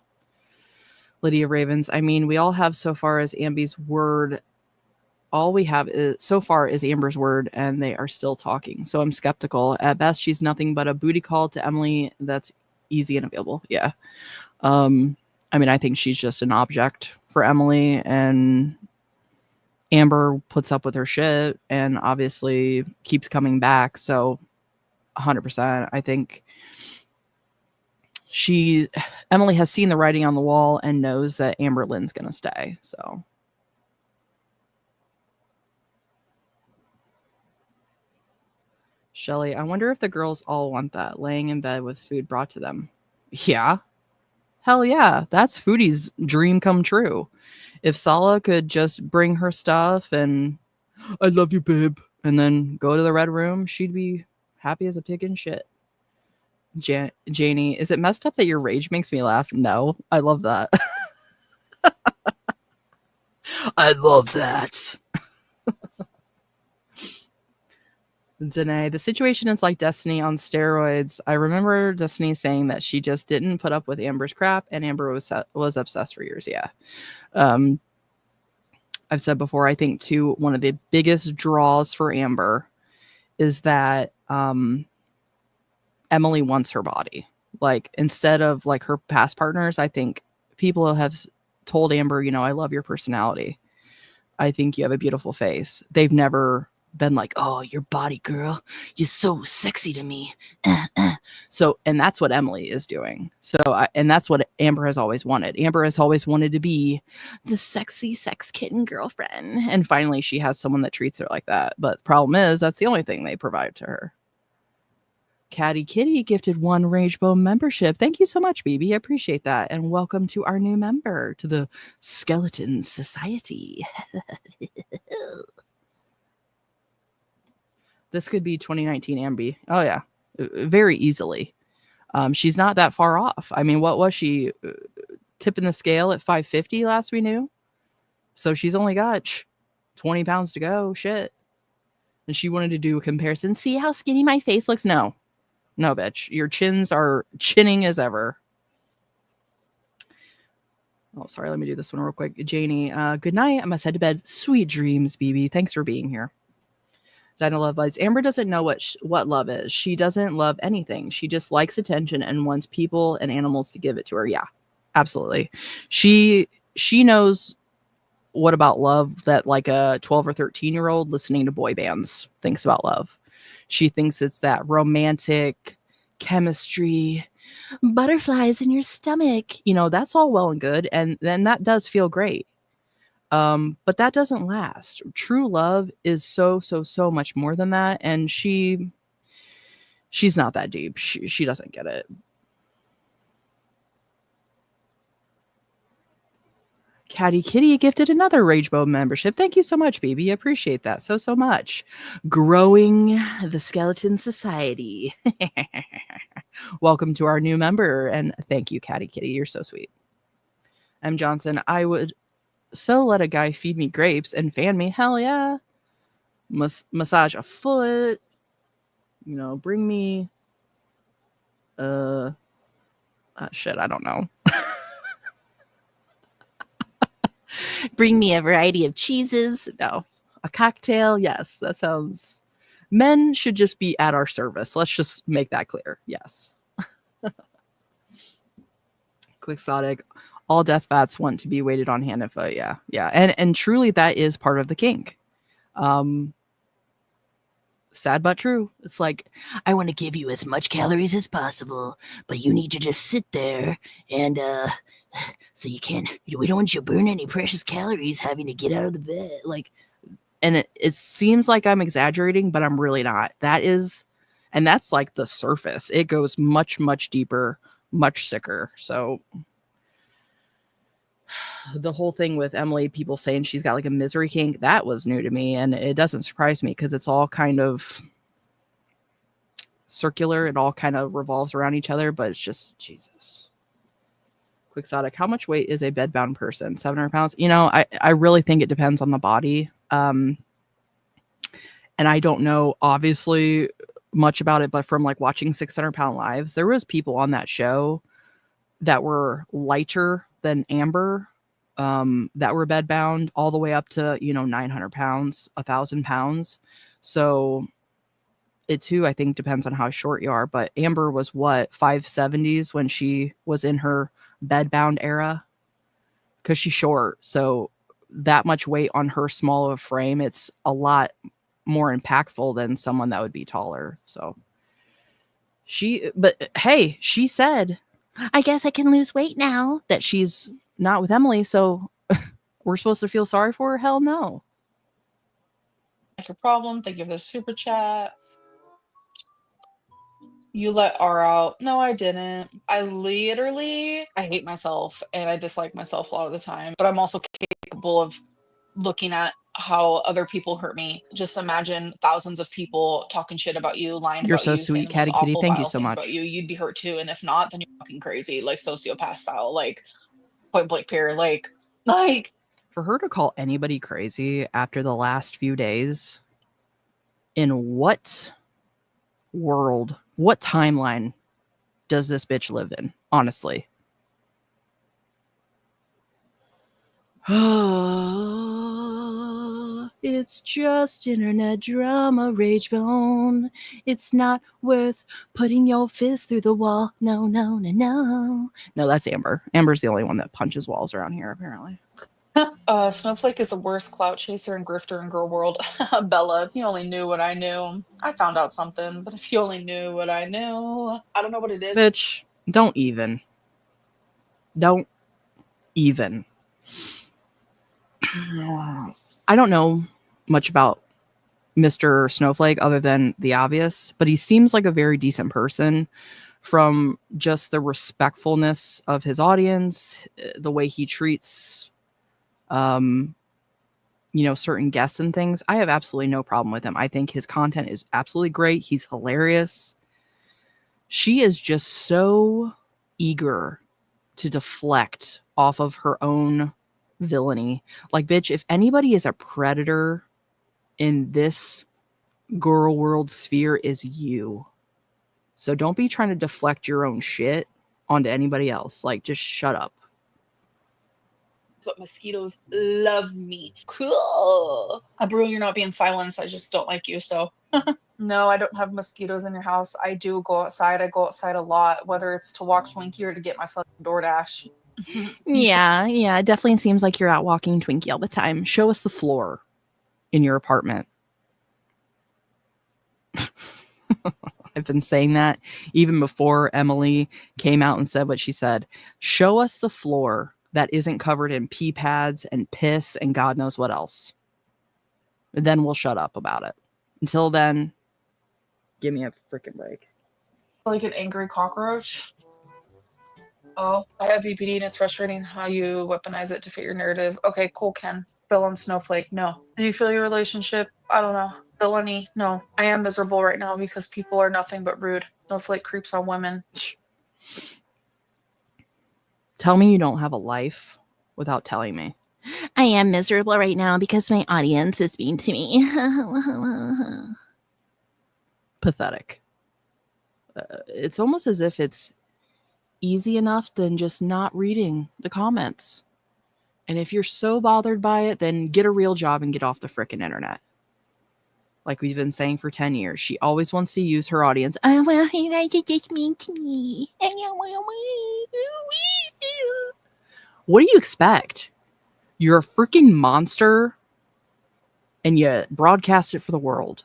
Lydia Ravens. I mean, we all have so far as Amby's word. All we have is so far is Amber's word, and they are still talking. So I'm skeptical. At best, she's nothing but a booty call to Emily that's easy and available. Yeah. I mean, I think she's just an object for Emily, and Amber puts up with her shit and obviously keeps coming back. So 100%. I think Emily has seen the writing on the wall and knows that Amberlynn's going to stay. So Shelly, I wonder if the girls all want that, laying in bed with food brought to them. Yeah. Hell yeah. That's Foodie's dream come true. If Sala could just bring her stuff and I love you, babe, and then go to the red room, she'd be happy as a pig in shit. Janie, is it messed up that your rage makes me laugh? No, I love that. I love that. Danae, the situation is like Destiny on steroids. I remember Destiny saying that she just didn't put up with Amber's crap, and Amber was obsessed for years. Yeah. I've said before, I think too, one of the biggest draws for Amber is that Emily wants her body. Like, instead of like her past partners, I think people have told Amber, you know, I love your personality. I think you have a beautiful face. They've never been like, oh, your body, girl, you're so sexy to me. So, and that's what Emily is doing. So, and that's what Amber has always wanted. Amber has always wanted to be the sexy sex kitten girlfriend. And finally, she has someone that treats her like that. But the problem is, that's the only thing they provide to her. Caddy Kitty gifted 1 Ragebow membership. Thank you so much, BB. I appreciate that. And welcome to our new member to the Skeleton Society. This could be 2019 Amby. Oh, yeah. Very easily. She's not that far off. I mean, what was she? Tipping the scale at 550 last we knew? So she's only got 20 pounds to go. Shit. And she wanted to do a comparison. See how skinny my face looks? No, bitch. Your chins are chinning as ever. Oh, sorry. Let me do this one real quick. Janie, good night. I must head to bed. Sweet dreams, BB. Thanks for being here. Dinah Love Lies. Amber doesn't know what love is. She doesn't love anything. She just likes attention and wants people and animals to give it to her. Yeah, absolutely. She knows what about love that like a 12 or 13-year-old listening to boy bands thinks about love. She thinks it's that romantic chemistry, butterflies in your stomach. You know, that's all well and good. And then that does feel great. But that doesn't last. True love is so much more than that. And she's not that deep. She doesn't get it. Caddy Kitty gifted another Ragebow membership. Thank you so much, baby. Appreciate that so much. Growing the Skeleton Society. Welcome to our new member. And thank you, Caddy Kitty. You're so sweet. M. Johnson, I would so let a guy feed me grapes and fan me. Hell yeah. Massage a foot. You know, bring me shit, I don't know. Bring me a variety of cheeses. No. A cocktail. Yes, that sounds. Men should just be at our service. Let's just make that clear. Yes. Quixotic. All death vats want to be waited on hand if yeah. And truly that is part of the kink. Sad but true. It's like, I want to give you as much calories as possible, but you need to just sit there and so you can't, we don't want you to burn any precious calories having to get out of the bed. Like, and it seems like I'm exaggerating, but I'm really not. That's like the surface. It goes much, much deeper, much sicker. So the whole thing with Emily, people saying she's got like a misery kink, that was new to me. And it doesn't surprise me because it's all kind of circular. It all kind of revolves around each other, but it's just, Jesus. Quixotic, how much weight is a bedbound person? 700 pounds? You know, I really think it depends on the body. And I don't know, obviously, much about it, but from like watching 600-pound lives, there was people on that show that were lighter than Amber, that were bedbound all the way up to, 900 pounds, 1,000 pounds. So it too, I think, depends on how short you are. But Amber was what, 570s when she was in her bedbound era? Because she's short. So that much weight on her small of a frame, it's a lot more impactful than someone that would be taller. So but hey, she said, I guess I can lose weight now that she's not with Emily. So we're supposed to feel sorry for her? Hell no. Like your problem. Thank you for the super chat. You let R out. No, I didn't. I hate myself and I dislike myself a lot of the time, but I'm also capable of looking at how other people hurt me. Just imagine thousands of people talking shit about you, lying You're about so you, saying sweet, the most Catty Kitty. awful, Thank you vile so things much. about you. You'd be hurt too. And if not, then you're fucking crazy, like sociopath style, like point blank period. Like for her to call anybody crazy after the last few days, in what world, what timeline does this bitch live in? Honestly. It's just internet drama, rage bone. It's not worth putting your fist through the wall. No, no, no, no. No, that's Amber. Amber's the only one that punches walls around here, apparently. Snowflake is the worst clout chaser and grifter in girl world. Bella, if you only knew what I knew. I found out something, but if you only knew what I knew. I don't know what it is. Bitch, don't even. Don't even. I don't know much about Mr. Snowflake other than the obvious, but he seems like a very decent person from just the respectfulness of his audience, the way he treats certain guests and things. I have absolutely no problem with him. I think his content is absolutely great. He's hilarious. She is just so eager to deflect off of her own villainy. Like, bitch, if anybody is a predator in this girl world sphere, is you. So don't be trying to deflect your own shit onto anybody else. Like, just shut up. But mosquitoes love me. Cool. Brew, you're not being silenced. I just don't like you. So no, I don't have mosquitoes in your house. I do go outside. I go outside a lot, whether it's to walk Twinkie or to get my fucking DoorDash. Yeah, it definitely seems like you're out walking Twinkie all the time. Show us the floor in your apartment. I've been saying that even before Emily came out and said what she said. Show us the floor that isn't covered in pee pads and piss and God knows what else. And then we'll shut up about it. Until then, give me a freaking break. Like an angry cockroach. Oh, I have BPD and it's frustrating how you weaponize it to fit your narrative. Okay, cool, Ken. Bill and Snowflake, no. Do you feel your relationship? I don't know. Villainy, no. I am miserable right now because people are nothing but rude. Snowflake creeps on women. Tell me you don't have a life without telling me. I am miserable right now because my audience is mean to me. Pathetic. It's almost as if it's easy enough than just not reading the comments. And if you're so bothered by it, then get a real job and get off the frickin' internet. Like we've been saying for 10 years, she always wants to use her audience. Oh, well, you guys are just mean to me. What do you expect? You're a freaking monster and you broadcast it for the world.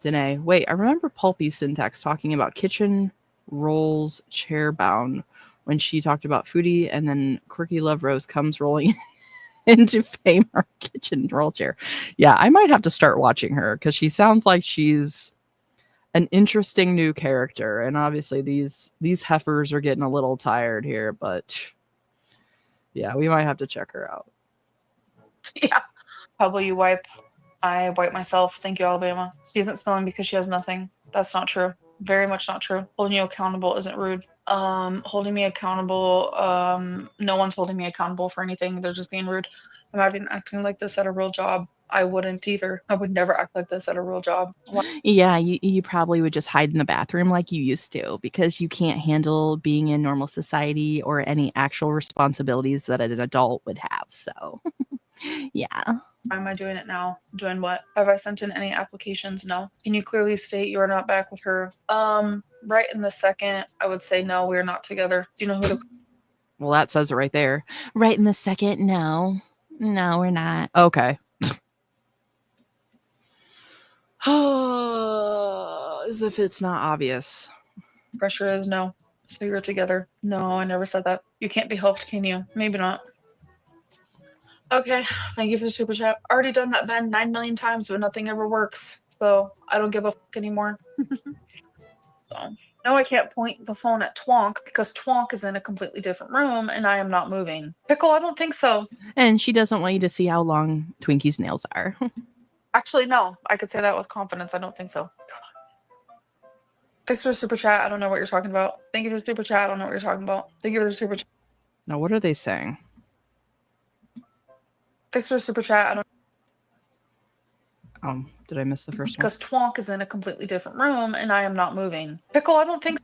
Danae, wait, I remember Pulpy Syntax talking about kitchen rolls chair bound when she talked about foodie, and then Quirky Love Rose comes rolling into fame our kitchen roll chair. Yeah, I might have to start watching her because she sounds like she's an interesting new character. And obviously these heifers are getting a little tired here, but yeah, we might have to check her out. Yeah. How about you wipe? I wipe myself. Thank you, Alabama. She isn't smelling because she has nothing. That's not true. Very much not true. Holding you accountable isn't rude. Holding me accountable, no one's holding me accountable for anything. They're just being rude. Imagine acting like this at a real job. I wouldn't either. I would never act like this at a real job. Yeah, you probably would just hide in the bathroom like you used to because you can't handle being in normal society or any actual responsibilities that an adult would have. So, yeah. Why am I doing it now? Doing what? Have I sent in any applications? No. Can you clearly state you are not back with her? Right in the second, I would say no, we're not together. Do you know who the Well, that says it right there. Right in the second, no. No, we're not. Okay. As if it's not obvious. pressure is? No. So you're together. No, I never said that. You can't be helped, can you? Maybe not. Okay, thank you for the super chat. Already done that, Ben, 9 million times, but nothing ever works. So I don't give a fuck anymore. So no, I can't point the phone at Twonk because Twonk is in a completely different room and I am not moving. Pickle, I don't think so. And she doesn't want you to see how long Twinkie's nails are. Actually, no. I could say that with confidence. I don't think so. Thanks for the super chat. I don't know what you're talking about. Thank you for the super chat. I don't know what you're talking about. Thank you for the super chat. Now, what are they saying? Thanks for the super chat. I don't Did I miss the first one? because Twonk is in a completely different room and I am not moving. Pickle, I don't think.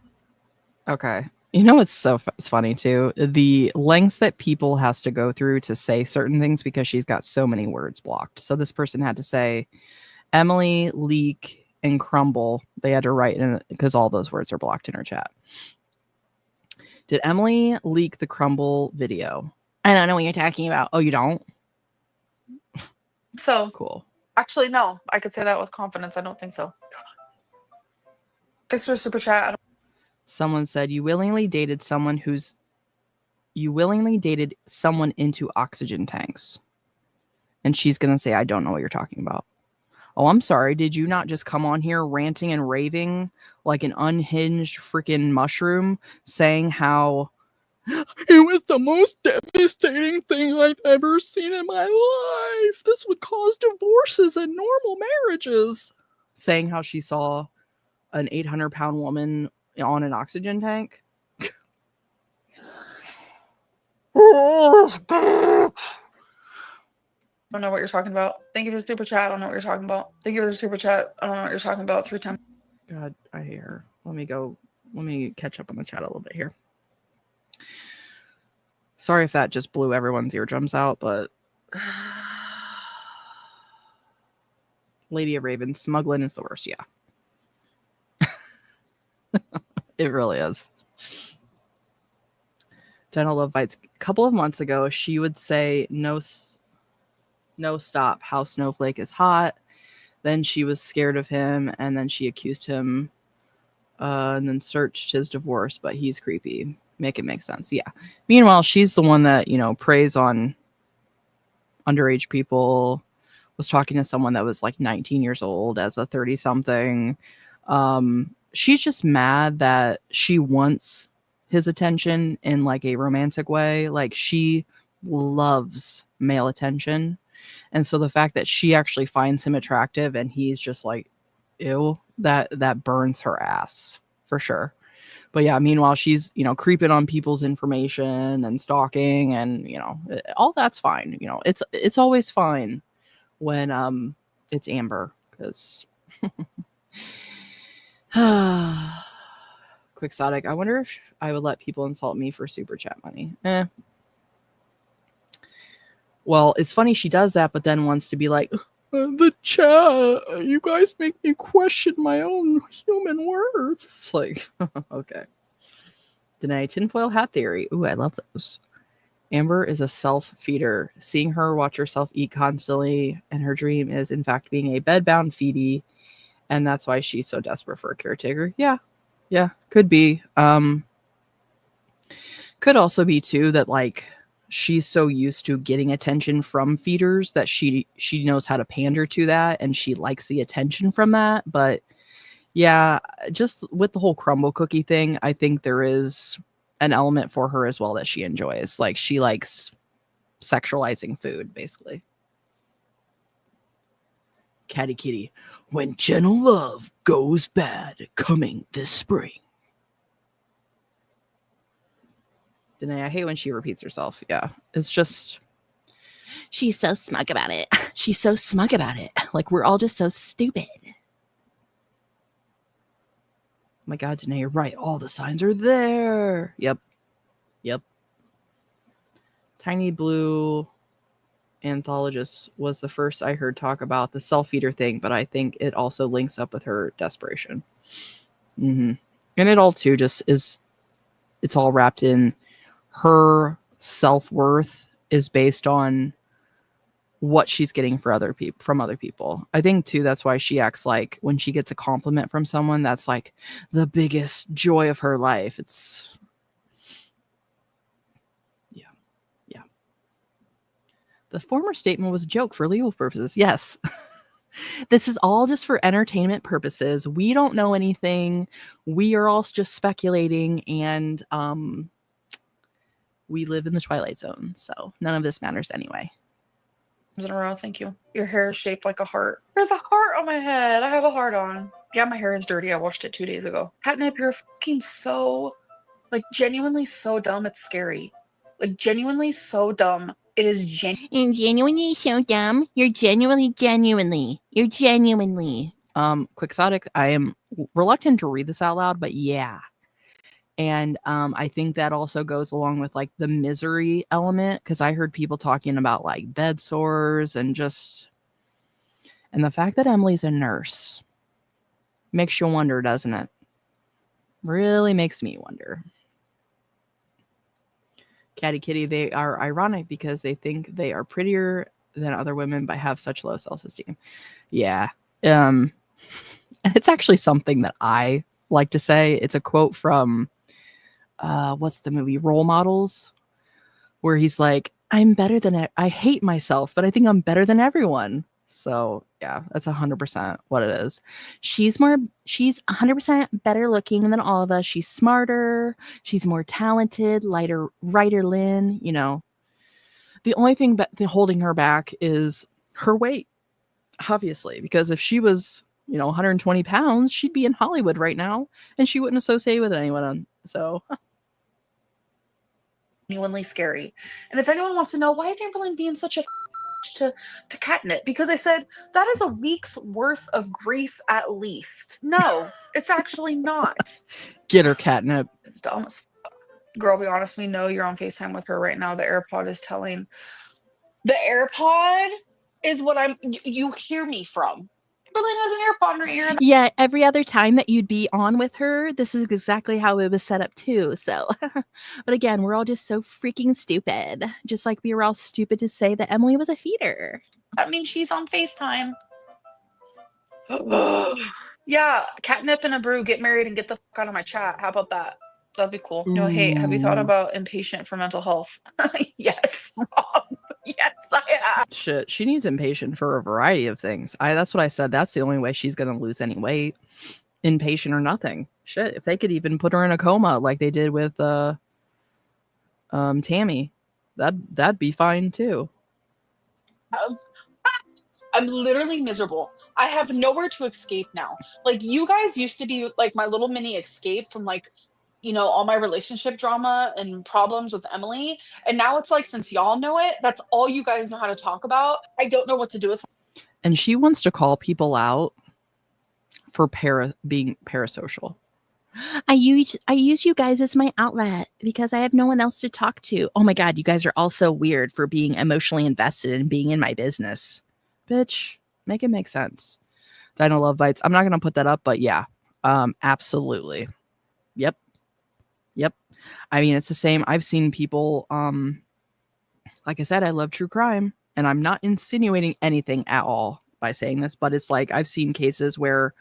Okay. You know what's it's funny too? The lengths that people has to go through to say certain things because she's got so many words blocked. So this person had to say Emily, leak, and crumble. They had to write in because all those words are blocked in her chat. Did Emily leak the crumble video? I don't know what you're talking about. Oh, you don't? So Cool. actually, no. I could say that with confidence. I don't think so. Thanks for the super chat. I don't Someone said you willingly dated someone into oxygen tanks. And she's going to say, I don't know what you're talking about. Oh, I'm sorry. Did you not just come on here ranting and raving like an unhinged freaking mushroom saying how it was the most devastating thing I've ever seen in my life. This would cause divorces and normal marriages. Saying how she saw an 800-pound woman on an oxygen tank. don't know what you're talking about. Thank you for the super chat. I don't know what you're talking about. Thank you for the super chat. I don't know what you're talking about. 3 times. God, I hate her. Let me catch up on the chat a little bit here. Sorry if that just blew everyone's eardrums out, but Lady of Raven, smuggling is the worst, yeah. It really is. Gentle Love Bites. A couple of months ago, she would say, no stop, how Snowflake is hot. Then she was scared of him, and then she accused him, and then searched his divorce, but he's creepy. Make it make sense. Yeah. Meanwhile, she's the one that, preys on underage people, was talking to someone that was like 19 years old as a 30-something. She's just mad that she wants his attention in like a romantic way. Like she loves male attention. And so the fact that she actually finds him attractive and he's just like, ew, that burns her ass for sure. But yeah, meanwhile, she's, creeping on people's information and stalking, and, all that's fine. It's always fine when it's Amber, because Quixotic, I wonder if I would let people insult me for super chat money. Well, it's funny she does that, but then wants to be like, the chat, you guys make me question my own human worth. It's like, okay. Danae, tinfoil hat theory. Ooh, I love those. Amber is a self-feeder. Seeing her watch herself eat constantly, and her dream is, in fact, being a bedbound feedie, and that's why she's so desperate for a caretaker. Yeah, could be. Could also be, too, that, like, she's so used to getting attention from feeders that she knows how to pander to that, and she likes the attention from that. But yeah, just with the whole crumble cookie thing, I think there is an element for her as well that she enjoys. Like, she likes sexualizing food, basically. Catty Kitty, when gentle love goes bad, coming this spring. Danae, I hate when she repeats herself. Yeah, it's just, she's so smug about it. She's so smug about it. Like, we're all just so stupid. Oh my God, Danae, you're right. All the signs are there. Yep. Tiny Blue Anthologist was the first I heard talk about the self-feeder thing, but I think it also links up with her desperation. And it all, too, just is, it's all wrapped in her self-worth is based on what she's getting from other people. I think, too, that's why she acts like when she gets a compliment from someone, that's like the biggest joy of her life. It's, yeah. The former statement was a joke for legal purposes. Yes. This is all just for entertainment purposes. We don't know anything. We are all just speculating, and we live in the Twilight Zone, so none of this matters anyway. In a row, thank you. Your hair is shaped like a heart. There's a heart on my head. I have a heart on. Yeah, my hair is dirty. I washed it 2 days ago. Catnip, you're fucking so, like, genuinely so dumb. It's scary. Like, genuinely so dumb. It is genuinely so dumb. You're genuinely. Quixotic, I am reluctant to read this out loud, but yeah. And I think that also goes along with, like, the misery element, because I heard people talking about, like, bed sores and the fact that Emily's a nurse makes you wonder, doesn't it? Really makes me wonder. Catty Kitty, they are ironic because they think they are prettier than other women but have such low self-esteem. Yeah. It's actually something that I like to say. It's a quote from what's the movie, Role Models, where he's like, I hate myself, but I think I'm better than everyone. So yeah, that's 100% what it is. She's 100% better looking than all of us. She's smarter. She's more talented, writer Lynn, the only thing holding her back is her weight, obviously, because if she was, 120 pounds, she'd be in Hollywood right now and she wouldn't associate with anyone. So genuinely scary. And if anyone wants to know why is Amberlynn being such a to Catnip, because I said that is a week's worth of grease at least. No, it's actually not. Get her, Catnip. Dumb as fuck. Girl, be honest, we know you're on FaceTime with her right now. The AirPod is telling. The AirPod is what you hear me from. Amberlynn has an AirPod in her ear. Yeah, every other time that you'd be on with her, this is exactly how it was set up too. So, but again, we're all just so freaking stupid. Just like we were all stupid to say that Emily was a feeder. That means she's on FaceTime. Yeah, Catnip and a brew, get married and get the fuck out of my chat. How about that? That'd be cool. No hate. Have you thought about inpatient for mental health? Yes, Rob. Yes, I have. Shit, she needs inpatient for a variety of things. That's what I said. That's the only way she's gonna lose any weight. Inpatient or nothing. Shit, if they could even put her in a coma like they did with Tammy, that'd be fine too. I'm literally miserable. I have nowhere to escape now. Like, you guys used to be like my little mini escape from, like, you know, all my relationship drama and problems with Emily. And now it's like, since y'all know it, that's all you guys know how to talk about. I don't know what to do with. And she wants to call people out for being parasocial. I use you guys as my outlet because I have no one else to talk to. Oh my God, you guys are all so weird for being emotionally invested in being in my business. Bitch, make it make sense. Dino Love Bites. I'm not going to put that up, but yeah, absolutely. Yep. I mean, it's the same. I've seen people, like I said, I love true crime, and I'm not insinuating anything at all by saying this, but it's like I've seen cases where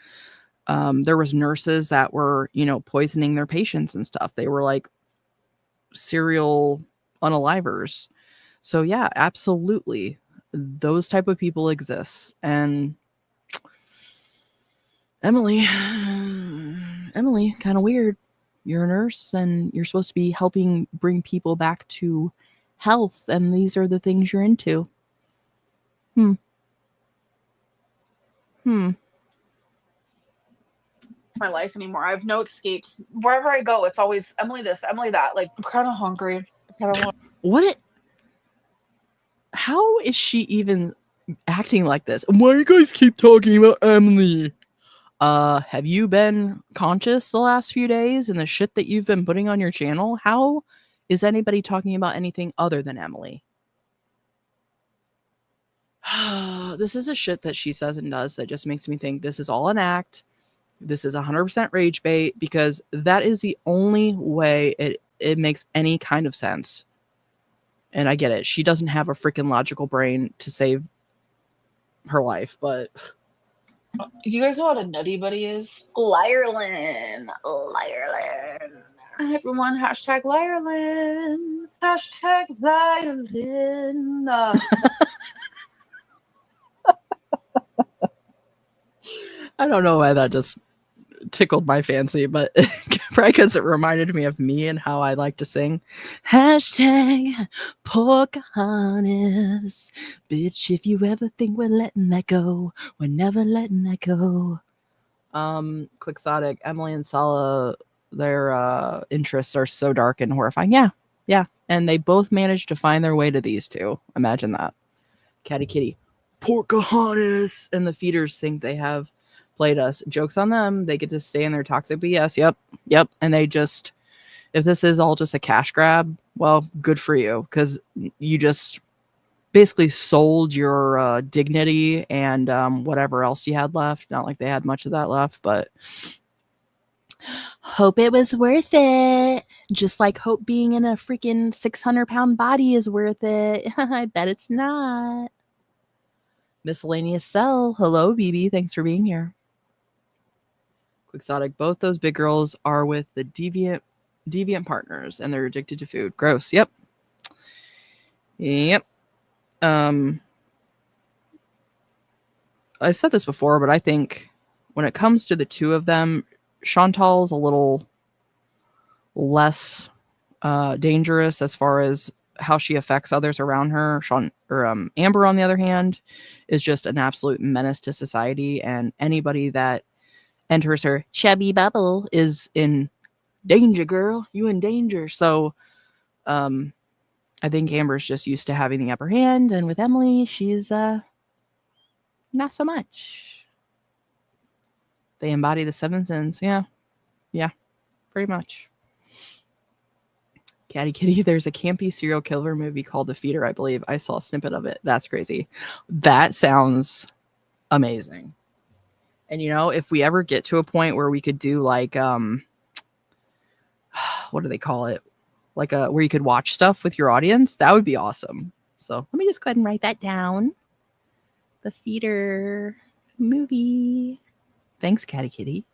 there was nurses that were, you know, poisoning their patients and stuff. They were like serial unalivers. So yeah, absolutely. Those type of people exist. And Emily, kind of weird. You're a nurse and you're supposed to be helping bring people back to health. And these are the things you're into. My life anymore. I have no escapes. Wherever I go, it's always Emily this, Emily that. Like, I'm kind of hungry. How is she even acting like this? Why do you guys keep talking about Emily? Have you been conscious the last few days and the shit that you've been putting on your channel? How is anybody talking about anything other than Emily? This is a shit that she says and does that just makes me think this is all an act. This is 100% rage bait, because that is the only way it makes any kind of sense. And I get it. She doesn't have a freaking logical brain to save her life, but you guys know what a nutty buddy is? Liarlyn. Everyone, hashtag Liarlyn. Hashtag violin. I don't know why that just tickled my fancy, but probably because it reminded me of me and how I like to sing. Hashtag Pocahontas. Bitch, if you ever think we're letting that go, we're never letting that go. Quixotic, Emily and Sala, their interests are so dark and horrifying. Yeah. And they both managed to find their way to these two. Imagine that. Catty Kitty. Pocahontas. And the feeders think they have played us. Joke's on them. They get to stay in their toxic BS. Yep. And they just, if this is all just a cash grab, well, good for you, because you just basically sold your dignity and whatever else you had left. Not like they had much of that left, but hope it was worth it. Just like hope being in a freaking 600-pound body is worth it. I bet it's not. Miscellaneous Cell. Hello, BB. Thanks for being here. Quixotic. Both those big girls are with the deviant partners, and they're addicted to food. Gross. Yep. I said this before, but I think when it comes to the two of them, Chantal's a little less dangerous as far as how she affects others around her. Amber, on the other hand, is just an absolute menace to society, and anybody that enters her chubby bubble is in danger, girl. You in danger. So I think Amber's just used to having the upper hand, and with Emily, she's not so much. They embody the 7 sins. Yeah, pretty much. Catty Kitty, there's a campy serial killer movie called The Feeder, I believe. I saw a snippet of it. That's crazy. That sounds amazing. And you know, if we ever get to a point where we could do like what do they call it? Like where you could watch stuff with your audience, that would be awesome. So let me just go ahead and write that down. The Feeder movie. Thanks, Catty Kitty.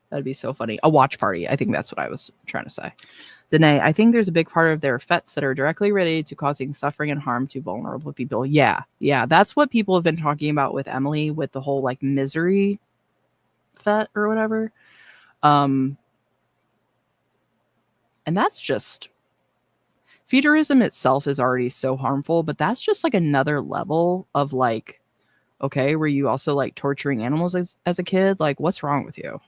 That'd be so funny. A watch party. I think that's what I was trying to say. Danae, I think there's a big part of their fets that are directly related to causing suffering and harm to vulnerable people. Yeah. That's what people have been talking about with Emily, with the whole like misery fet or whatever. And that's just, feederism itself is already so harmful, but that's just like another level of like, okay, were you also like torturing animals as a kid? Like, what's wrong with you?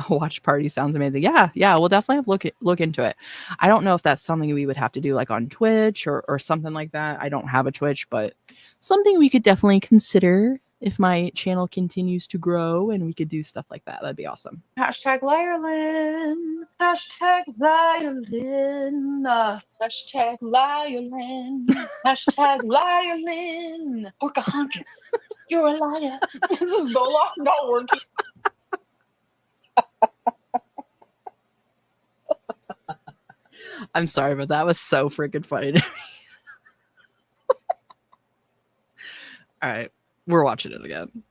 Watch party sounds amazing. Yeah, we'll definitely have look into it. I don't know if that's something we would have to do like on Twitch or something like that. I don't have a Twitch, but something we could definitely consider if my channel continues to grow and we could do stuff like that. That'd be awesome. Hashtag Liarlyn. Hashtag Liarlyn. Hashtag Liarlyn. Hashtag Liarlyn. Pocahontas, you're a liar. This is not working. I'm sorry, but that was so freaking funny to me. All right, we're watching it again.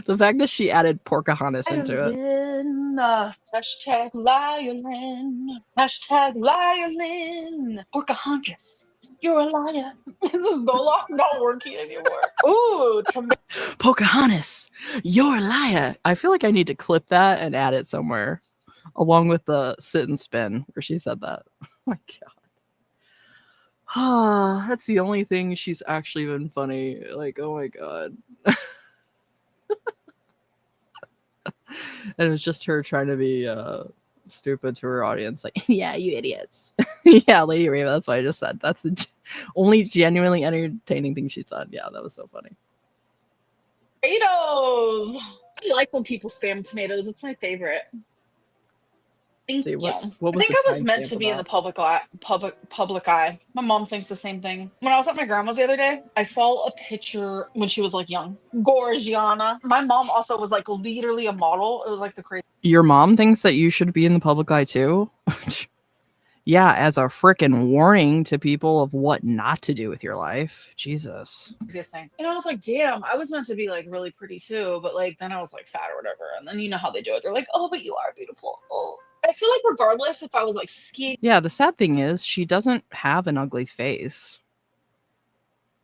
The fact that she added Pocahontas into it. Hashtag Liarlyn. Hashtag Liarlyn. Pocahontas, you're a liar. This is not working anymore. Ooh, Pocahontas, you're a liar. I feel like I need to clip that and add it somewhere, along with the sit and spin where she said that. Oh my god. Ah, that's the only thing she's actually been funny. Like, oh my god. And it was just her trying to be stupid to her audience. Like, yeah, you idiots. Yeah, Lady Rava, that's what I just said. That's the only genuinely entertaining thing she said. Yeah, that was so funny. tomatoes. I like when people spam tomatoes. It's my favorite. Thank you. What I think I was meant to be in the public eye. My mom thinks the same thing. When I was at my grandma's the other day, I saw a picture when she was like young. Gorgiana. My mom also was like literally a model. It was like the crazy. Your mom thinks that you should be in the public eye too? Yeah, as a freaking warning to people of what not to do with your life. Jesus. Thing. And I was like, damn, I was meant to be like really pretty too. But like, then I was like fat or whatever. And then you know how they do it. They're like, oh, but you are beautiful. Oh. I feel like regardless if I was like skinny. Yeah, the sad thing is she doesn't have an ugly face.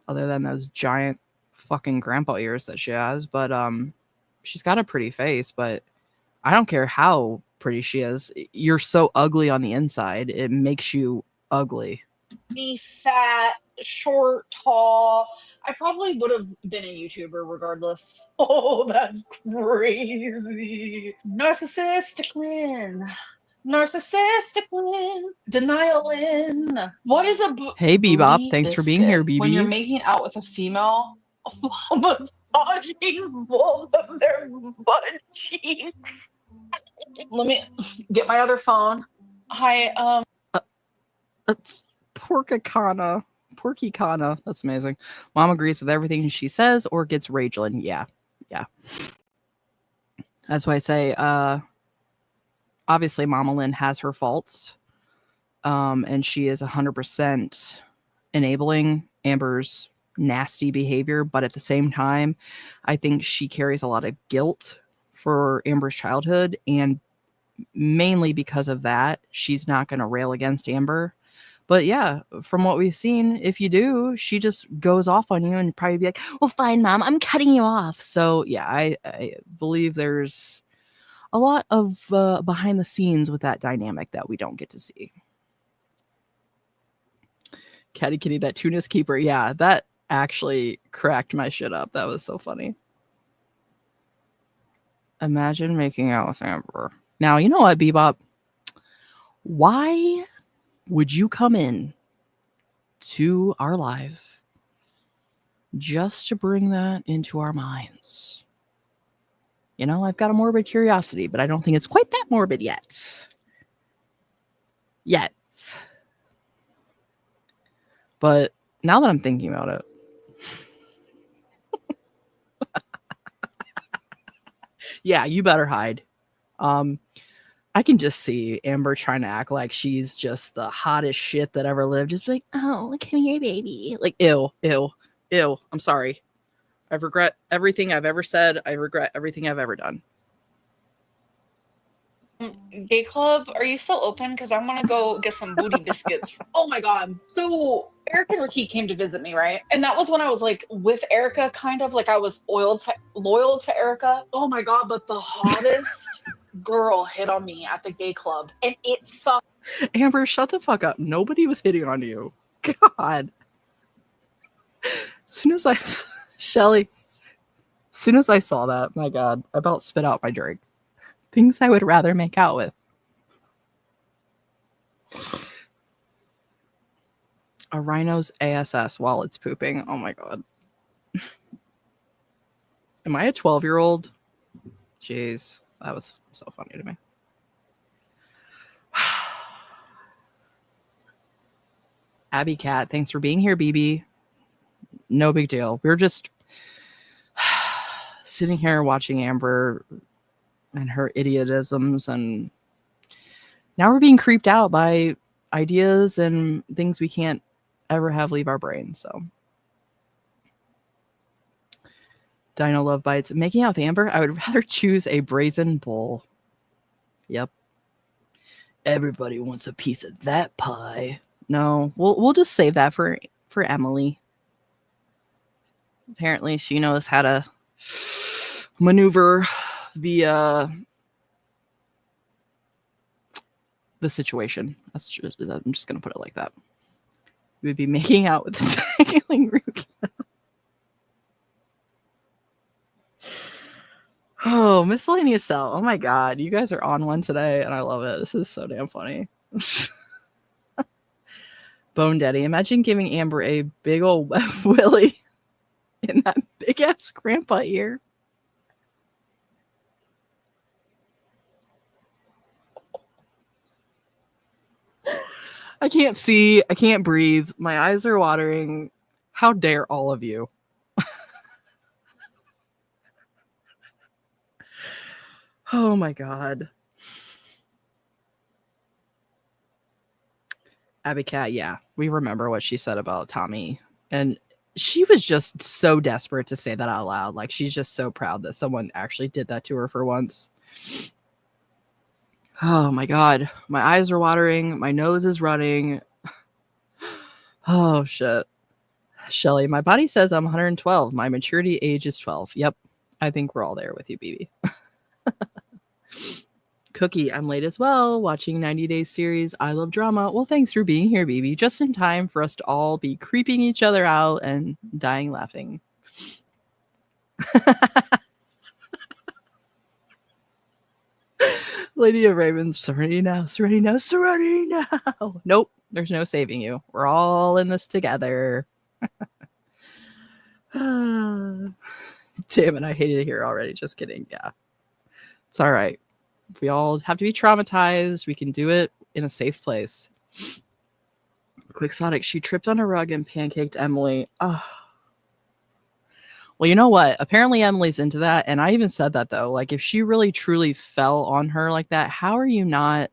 Other than those giant fucking grandpa ears that she has. But she's got a pretty face, but I don't care how pretty she is. You're so ugly on the inside. It makes you ugly. Me fat, short, tall. I probably would have been a YouTuber regardless. Oh, that's crazy. Narcissistic Lynn. Narcissistic Lynn. Denial Lynn. What is a Hey Bebop, thanks for being here, BB. When you're making out with a female, massaging both of their butt cheeks. Let me get my other phone. Hi, It's Porcicana. That's amazing. Mom agrees with everything she says or gets raging. Yeah. That's why I say, obviously Mama Lynn has her faults. And she is 100% enabling Amber's nasty behavior. But at the same time, I think she carries a lot of guilt for Amber's childhood. And mainly because of that, she's not going to rail against Amber. But yeah, from what we've seen, if you do, she just goes off on you and probably be like, well, fine, Mom, I'm cutting you off. So yeah, I believe there's a lot of behind the scenes with that dynamic that we don't get to see. Catty Kitty, that Tunis keeper. Yeah, that actually cracked my shit up. That was so funny. Imagine making out with Amber. Now, you know what, Bebop? Why would you come in to our live just to bring that into our minds? You know, I've got a morbid curiosity, but I don't think it's quite that morbid yet. But now that I'm thinking about it, yeah, you better hide. I can just see Amber trying to act like she's just the hottest shit that ever lived. Just be like, oh, come here, baby. Like, ew. I'm sorry. I regret everything I've ever said. I regret everything I've ever done. Gay club, are you still open? Because I'm gonna go get some booty biscuits. Oh my god. So Erica and Ricky came to visit me, right? And that was when I was like with Erica, kind of like I was loyal to Erica. Oh my god, but the hottest girl hit on me at the gay club. And it sucked. Amber, shut the fuck up. Nobody was hitting on you. God. As soon as Shelly. As soon as I saw that, my God, I about spit out my drink. Things I would rather make out with. A rhino's ASS while it's pooping. Oh my God. Am I a 12-year-old? Jeez, that was so funny to me. Abby Cat, thanks for being here, BB. No big deal. We're just sitting here watching Amber and her idiotisms, and now we're being creeped out by ideas and things we can't ever have leave our brain. So Dino Love Bites. Making out with Amber, I would rather choose a brazen bull. Yep. Everybody wants a piece of that pie. No, we'll just save that for Emily. Apparently she knows how to maneuver the situation. I'm just gonna put it like that. We would be making out with the dangling root. Oh, miscellaneous cell. Oh my God, you guys are on one today, and I love it. This is so damn funny. Bone Daddy, imagine giving Amber a big old willy in that big ass grandpa ear. I can't see. I can't breathe. My eyes are watering. How dare all of you? Oh my God. Abby Cat, yeah. We remember what she said about Tommy. And she was just so desperate to say that out loud. Like, she's just so proud that someone actually did that to her for once. Oh my God. My eyes are watering. My nose is running. Oh shit. Shelly, my body says I'm 112. My maturity age is 12. Yep. I think we're all there with you, BB. Cookie, I'm late as well. Watching 90 Days series. I love drama. Well, thanks for being here, BB. Just in time for us to all be creeping each other out and dying laughing. Lady of Ravens, serenity now, serenity now, serenity now. Nope, there's no saving you. We're all in this together. Damn it, I hated it here already. Just kidding. Yeah, it's all right. If we all have to be traumatized, we can do it in a safe place. Quixotic, she tripped on a rug and pancaked Emily. Oh. Well, you know what? Apparently Emily's into that. And I even said that, though. Like, if she really truly fell on her like that, how are you not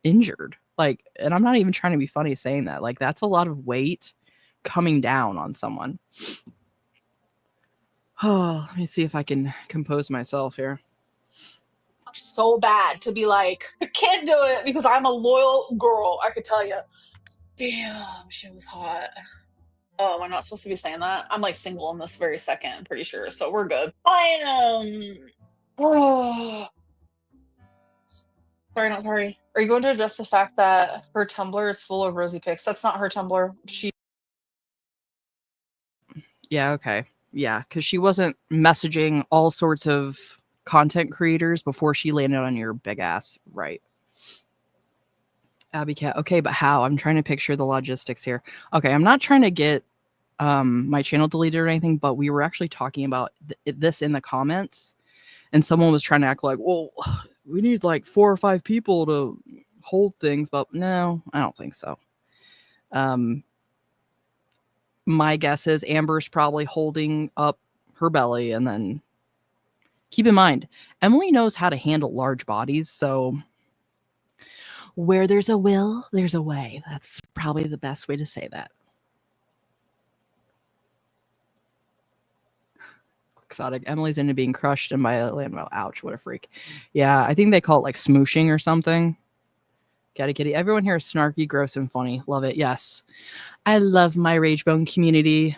injured? Like, and I'm not even trying to be funny saying that. Like, that's a lot of weight coming down on someone. Oh, let me see if I can compose myself here. So bad to be like, I can't do it because I'm a loyal girl. I could tell you. Damn, she was hot. Oh, am I not supposed to be saying that? I'm like single in this very second, I'm pretty sure. So we're good. Oh. Sorry, not sorry. Are you going to address the fact that her Tumblr is full of rosy pics? That's not her Tumblr. Yeah, okay. Yeah, because she wasn't messaging all sorts of content creators before she landed on your big ass. Right. Abby Cat. Okay, but how? I'm trying to picture the logistics here. Okay, I'm not trying to get my channel deleted or anything, but we were actually talking about this in the comments, and someone was trying to act like, well, we need like 4 or 5 people to hold things, but no, I don't think so. My guess is Amber's probably holding up her belly, and then keep in mind, Emily knows how to handle large bodies, so where there's a will, there's a way. That's probably the best way to say that. Exotic. Emily's into being crushed and by a landmine. Ouch, what a freak. Yeah, I think they call it like smooshing or something. Catty kitty. Everyone here is snarky, gross, and funny. Love it. Yes. I love my Ragebone community.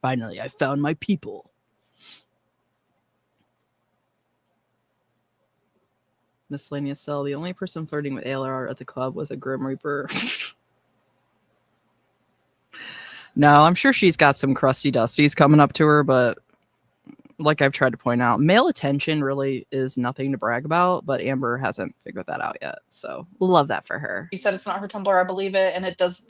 Finally, I found my people. Miscellaneous cell. The only person flirting with ALR at the club was a Grim Reaper. No, I'm sure she's got some crusty dusties coming up to her, but like I've tried to point out, male attention really is nothing to brag about, but Amber hasn't figured that out yet. So love that for her. She said it's not her Tumblr. I believe it, and it does.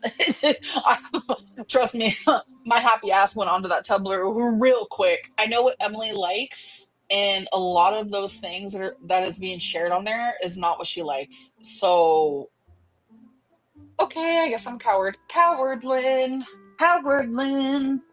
Trust me, my happy ass went onto that Tumblr real quick. I know what Emily likes, and a lot of those things that is being shared on there is not what she likes. So, okay, I guess I'm cowardlyn.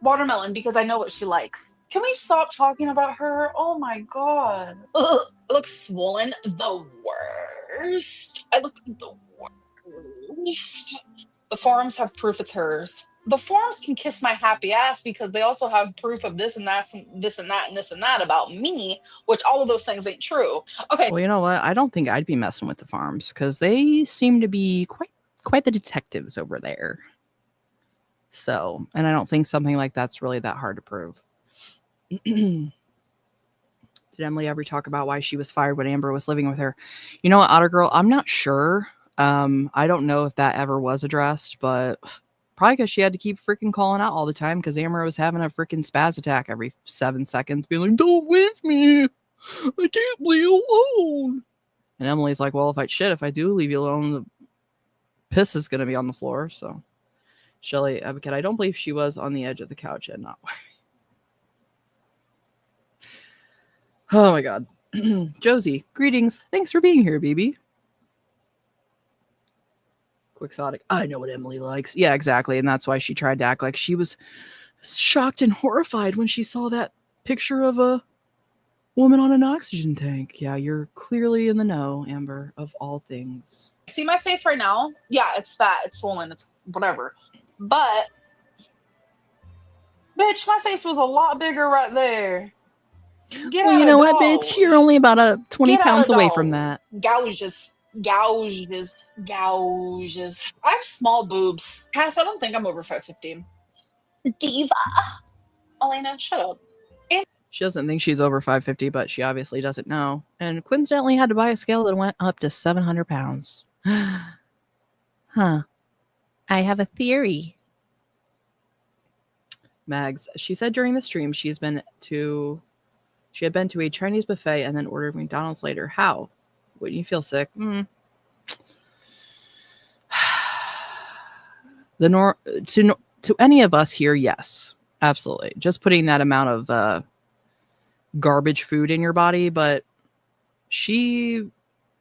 Watermelon, because I know what she likes. Can we stop talking about her? Oh my god. Ugh. I look swollen. The worst. I look the worst. The forums have proof it's hers. The forums can kiss my happy ass because they also have proof of this and that, and this and that, and this and that about me, which all of those things ain't true. Okay. Well, you know what? I don't think I'd be messing with the farms because they seem to be quite the detectives over there. So, and I don't think something like that's really that hard to prove. Did Emily ever talk about why she was fired when Amber was living with her? You know what, Otter Girl? I'm not sure. I don't know if that ever was addressed, but probably because she had to keep freaking calling out all the time because Amber was having a freaking spaz attack every 7 seconds, being like, "Don't leave me. I can't be alone." And Emily's like, "Well, if I do leave you alone, the piss is going to be on the floor." So, Shelly Advocate, I don't believe she was on the edge of the couch and not. Oh my god. Josie, greetings. Thanks for being here, BB. Quixotic. I know what Emily likes. Yeah, exactly. And that's why she tried to act like she was shocked and horrified when she saw that picture of a woman on an oxygen tank. Yeah, you're clearly in the know, Amber, of all things. See my face right now? Yeah, it's fat, it's swollen, it's whatever. But, bitch, my face was a lot bigger right there. Well, you know what, bitch? You're only about 20 pounds away from that. Gouges. I have small boobs. Cass, I don't think I'm over 5'15". Diva. Elena, shut up. She doesn't think she's over 550, but she obviously doesn't know. And coincidentally had to buy a scale that went up to 700 pounds. Huh. I have a theory. Mags, she said during the stream she had been to a Chinese buffet and then ordered McDonald's later. How? Wouldn't you feel sick? To any of us here, yes, absolutely. Just putting that amount of garbage food in your body, but she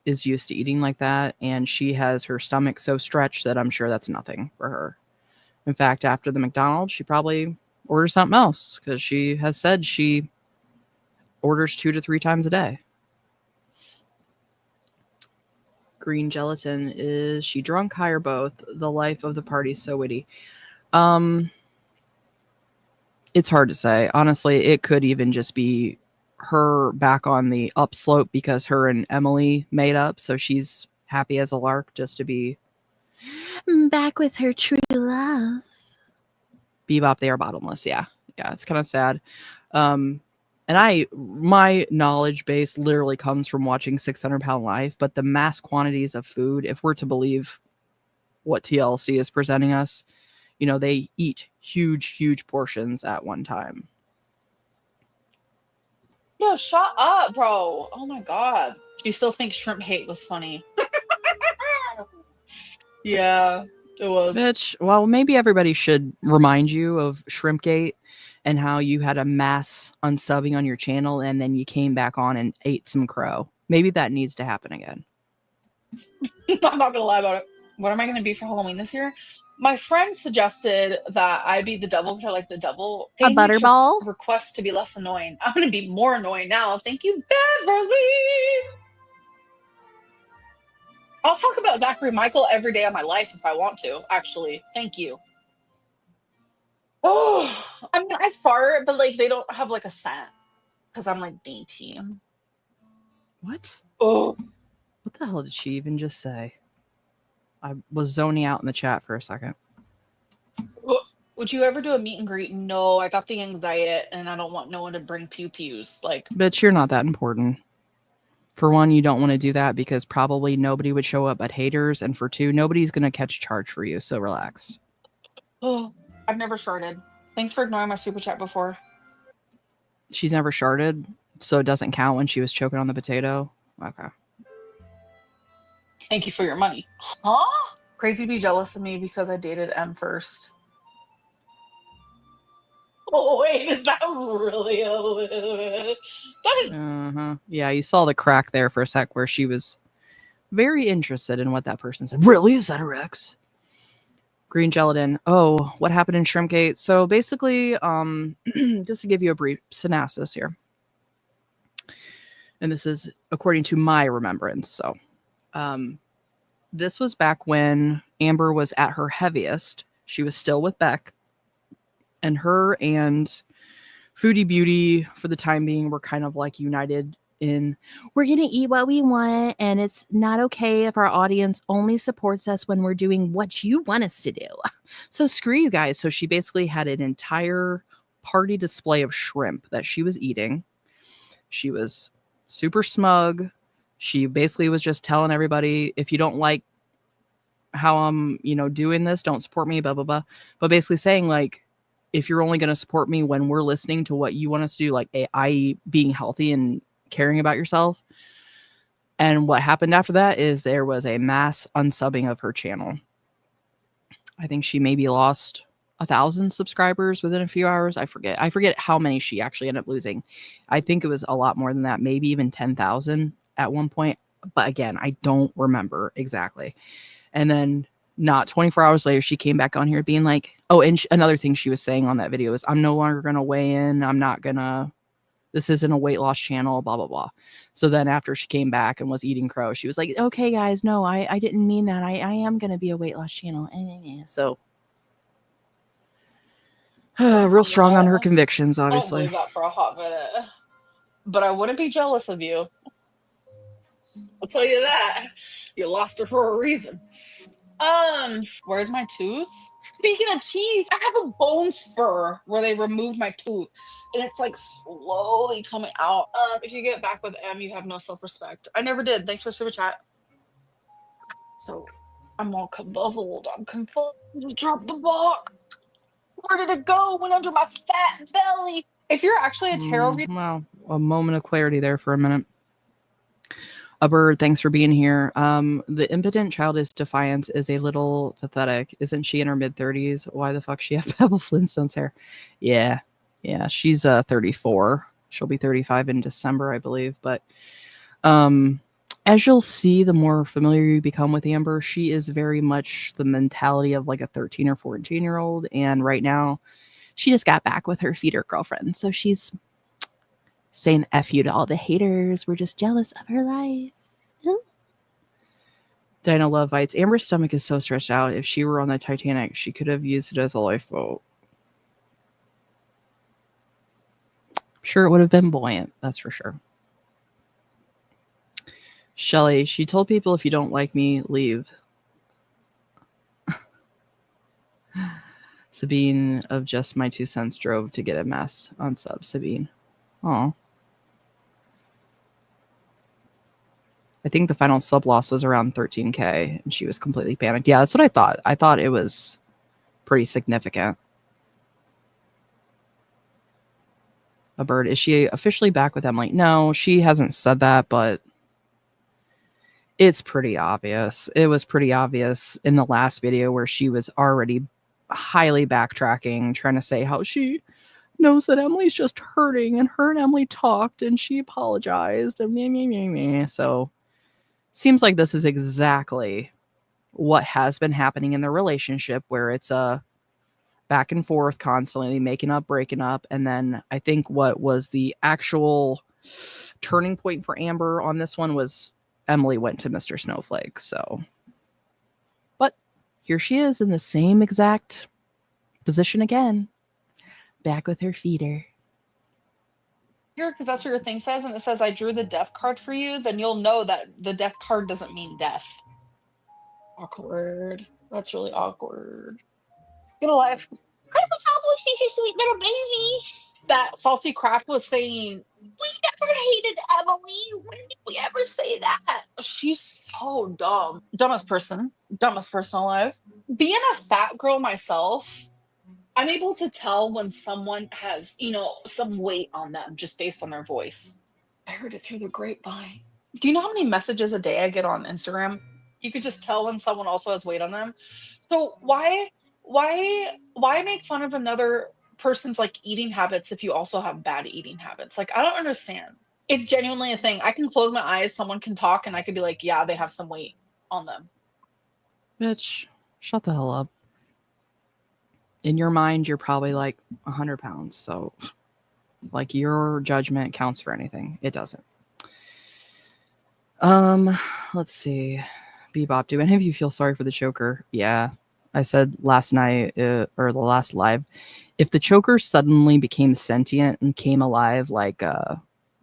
is used to eating like that, and she has her stomach so stretched that I'm sure that's nothing for her. In fact, after the McDonald's, she probably orders something else because she has said she orders 2 to 3 times a day. Green Gelatin, is she drunk, high, or both? The life of the party is so witty. It's hard to say. Honestly, it could even just be her back on the upslope because her and Emily made up, so she's happy as a lark just to be back with her true love. Bebop, they are bottomless. Yeah, it's kind of sad. And my knowledge base literally comes from watching 600 Pound Life, but the mass quantities of food, if we're to believe what TLC is presenting us, you know, they eat huge portions at one time. Yo, shut up, bro. Oh my god. You still think Shrimp Hate was funny? Yeah, it was. Bitch, well, maybe everybody should remind you of Shrimpgate and how you had a mass unsubbing on your channel and then you came back on and ate some crow. Maybe that needs to happen again. I'm not gonna lie about it. What am I gonna be for Halloween this year? My friend suggested that I be the devil because I like the devil. A butterball? Request to be less annoying. I'm gonna be more annoying now. Thank you, Beverly. I'll talk about Zachary Michael every day of my life if I want to, actually. Thank you. Oh, I mean, I fart, but like they don't have like a scent because I'm like dainty. What? Oh, what the hell did she even just say? I was zoning out in the chat for a second. Would you ever do a meet and greet? No, I got the anxiety and I don't want no one to bring pew-pews. Like, bitch, you're not that important. For one, you don't want to do that because probably nobody would show up but haters. And for two, nobody's going to catch a charge for you. So relax. Oh, I've never shorted. Thanks for ignoring my super chat before. She's never sharded, so it doesn't count when she was choking on the potato. Okay. Thank you for your money. Huh? Crazy be jealous of me because I dated M first. Oh wait, is that really that is Yeah, you saw the crack there for a sec where she was very interested in what that person said. Really? Is that her ex? Green gelatin. Oh, what happened in Shrimpgate? So basically, just to give you a brief synopsis here. And this is according to my remembrance. So this was back when Amber was at her heaviest. She was still with Beck. And her and Foodie Beauty, for the time being, were kind of like united in, we're going to eat what we want, and it's not okay if our audience only supports us when we're doing what you want us to do. So screw you guys. So she basically had an entire party display of shrimp that she was eating. She was super smug. She basically was just telling everybody, if you don't like how I'm, doing this, don't support me, blah, blah, blah. But basically saying, like, if you're only going to support me when we're listening to what you want us to do, like, i.e. being healthy and caring about yourself. And what happened after that is there was a mass unsubbing of her channel. I think she maybe lost 1,000 subscribers within a few hours. I forget how many she actually ended up losing. I think it was a lot more than that, maybe even 10,000 at one point. But again, I don't remember exactly. And then not 24 hours later, she came back on here being like, oh, and another thing she was saying on that video is, I'm no longer going to weigh in. This isn't a weight loss channel, blah, blah, blah. So then after she came back and was eating crow, she was like, okay, guys, no, I didn't mean that. I am going to be a weight loss channel. So real strong on her convictions, obviously. I don't believe that for a hot minute. But I wouldn't be jealous of you. I'll tell you that. You lost her for a reason. Where's my tooth? Speaking of teeth, I have a bone spur where they removed my tooth, and it's like slowly coming out. If you get back with M, you have no self-respect. I never did. Thanks for super chat. So I'm all confuzzled. I'm confused. Just dropped the box. Where did it go? Went under my fat belly. If you're actually a tarot reader, wow, a moment of clarity there for a minute. A bird, thanks for being here. The impotent childish defiance is a little pathetic. Isn't she in her mid-30s? Why the fuck she have Pebble Flintstone's hair? Yeah, she's 34. She'll be 35 in December, I believe. But as you'll see, the more familiar you become with Amber, she is very much the mentality of like a 13 or 14-year-old. And right now, she just got back with her feeder girlfriend. So she's saying F you to all the haters. We're just jealous of her life. Dino Love Bites. Amber's stomach is so stretched out. If she were on the Titanic, she could have used it as a lifeboat. Sure, it would have been buoyant. That's for sure. Shelly, she told people, if you don't like me, leave. Sabine of Just My 2 Cents drove to get a mess on sub. Sabine. Oh. I think the final sub loss was around 13K, and she was completely panicked. Yeah, that's what I thought. I thought it was pretty significant. A bird. Is she officially back with Emily? No, she hasn't said that, but it's pretty obvious. It was pretty obvious in the last video where she was already highly backtracking, trying to say how she knows that Emily's just hurting, and her and Emily talked, and she apologized, and me. So seems like this is exactly what has been happening in the relationship, where it's a back and forth constantly, making up, breaking up. And then I think what was the actual turning point for Amber on this one was Emily went to Mr. Snowflake. So, but here she is in the same exact position again, back with her feeder. because that's what your thing says, and it says I drew the death card for you, then you'll know that the death card doesn't mean death. Awkward. That's really awkward. Get a life. I was almost she's a sweet little baby. That salty crap was saying, we never hated Emily. When did we ever say that? She's so dumb. Dumbest person alive. Being a fat girl myself, I'm able to tell when someone has, you know, some weight on them just based on their voice. I heard it through the grapevine. Do you know how many messages a day I get on Instagram? You could just tell when someone also has weight on them. So why make fun of another person's like eating habits if you also have bad eating habits? Like I don't understand. It's genuinely a thing. I can close my eyes, someone can talk, and I could be like, yeah, they have some weight on them. Bitch, shut the hell up. In your mind, you're probably like 100 pounds. So, like, your judgment counts for anything. It doesn't. Let's see. Bebop, do any of you feel sorry for the choker? Yeah. I said last night, or the last live, if the choker suddenly became sentient and came alive like the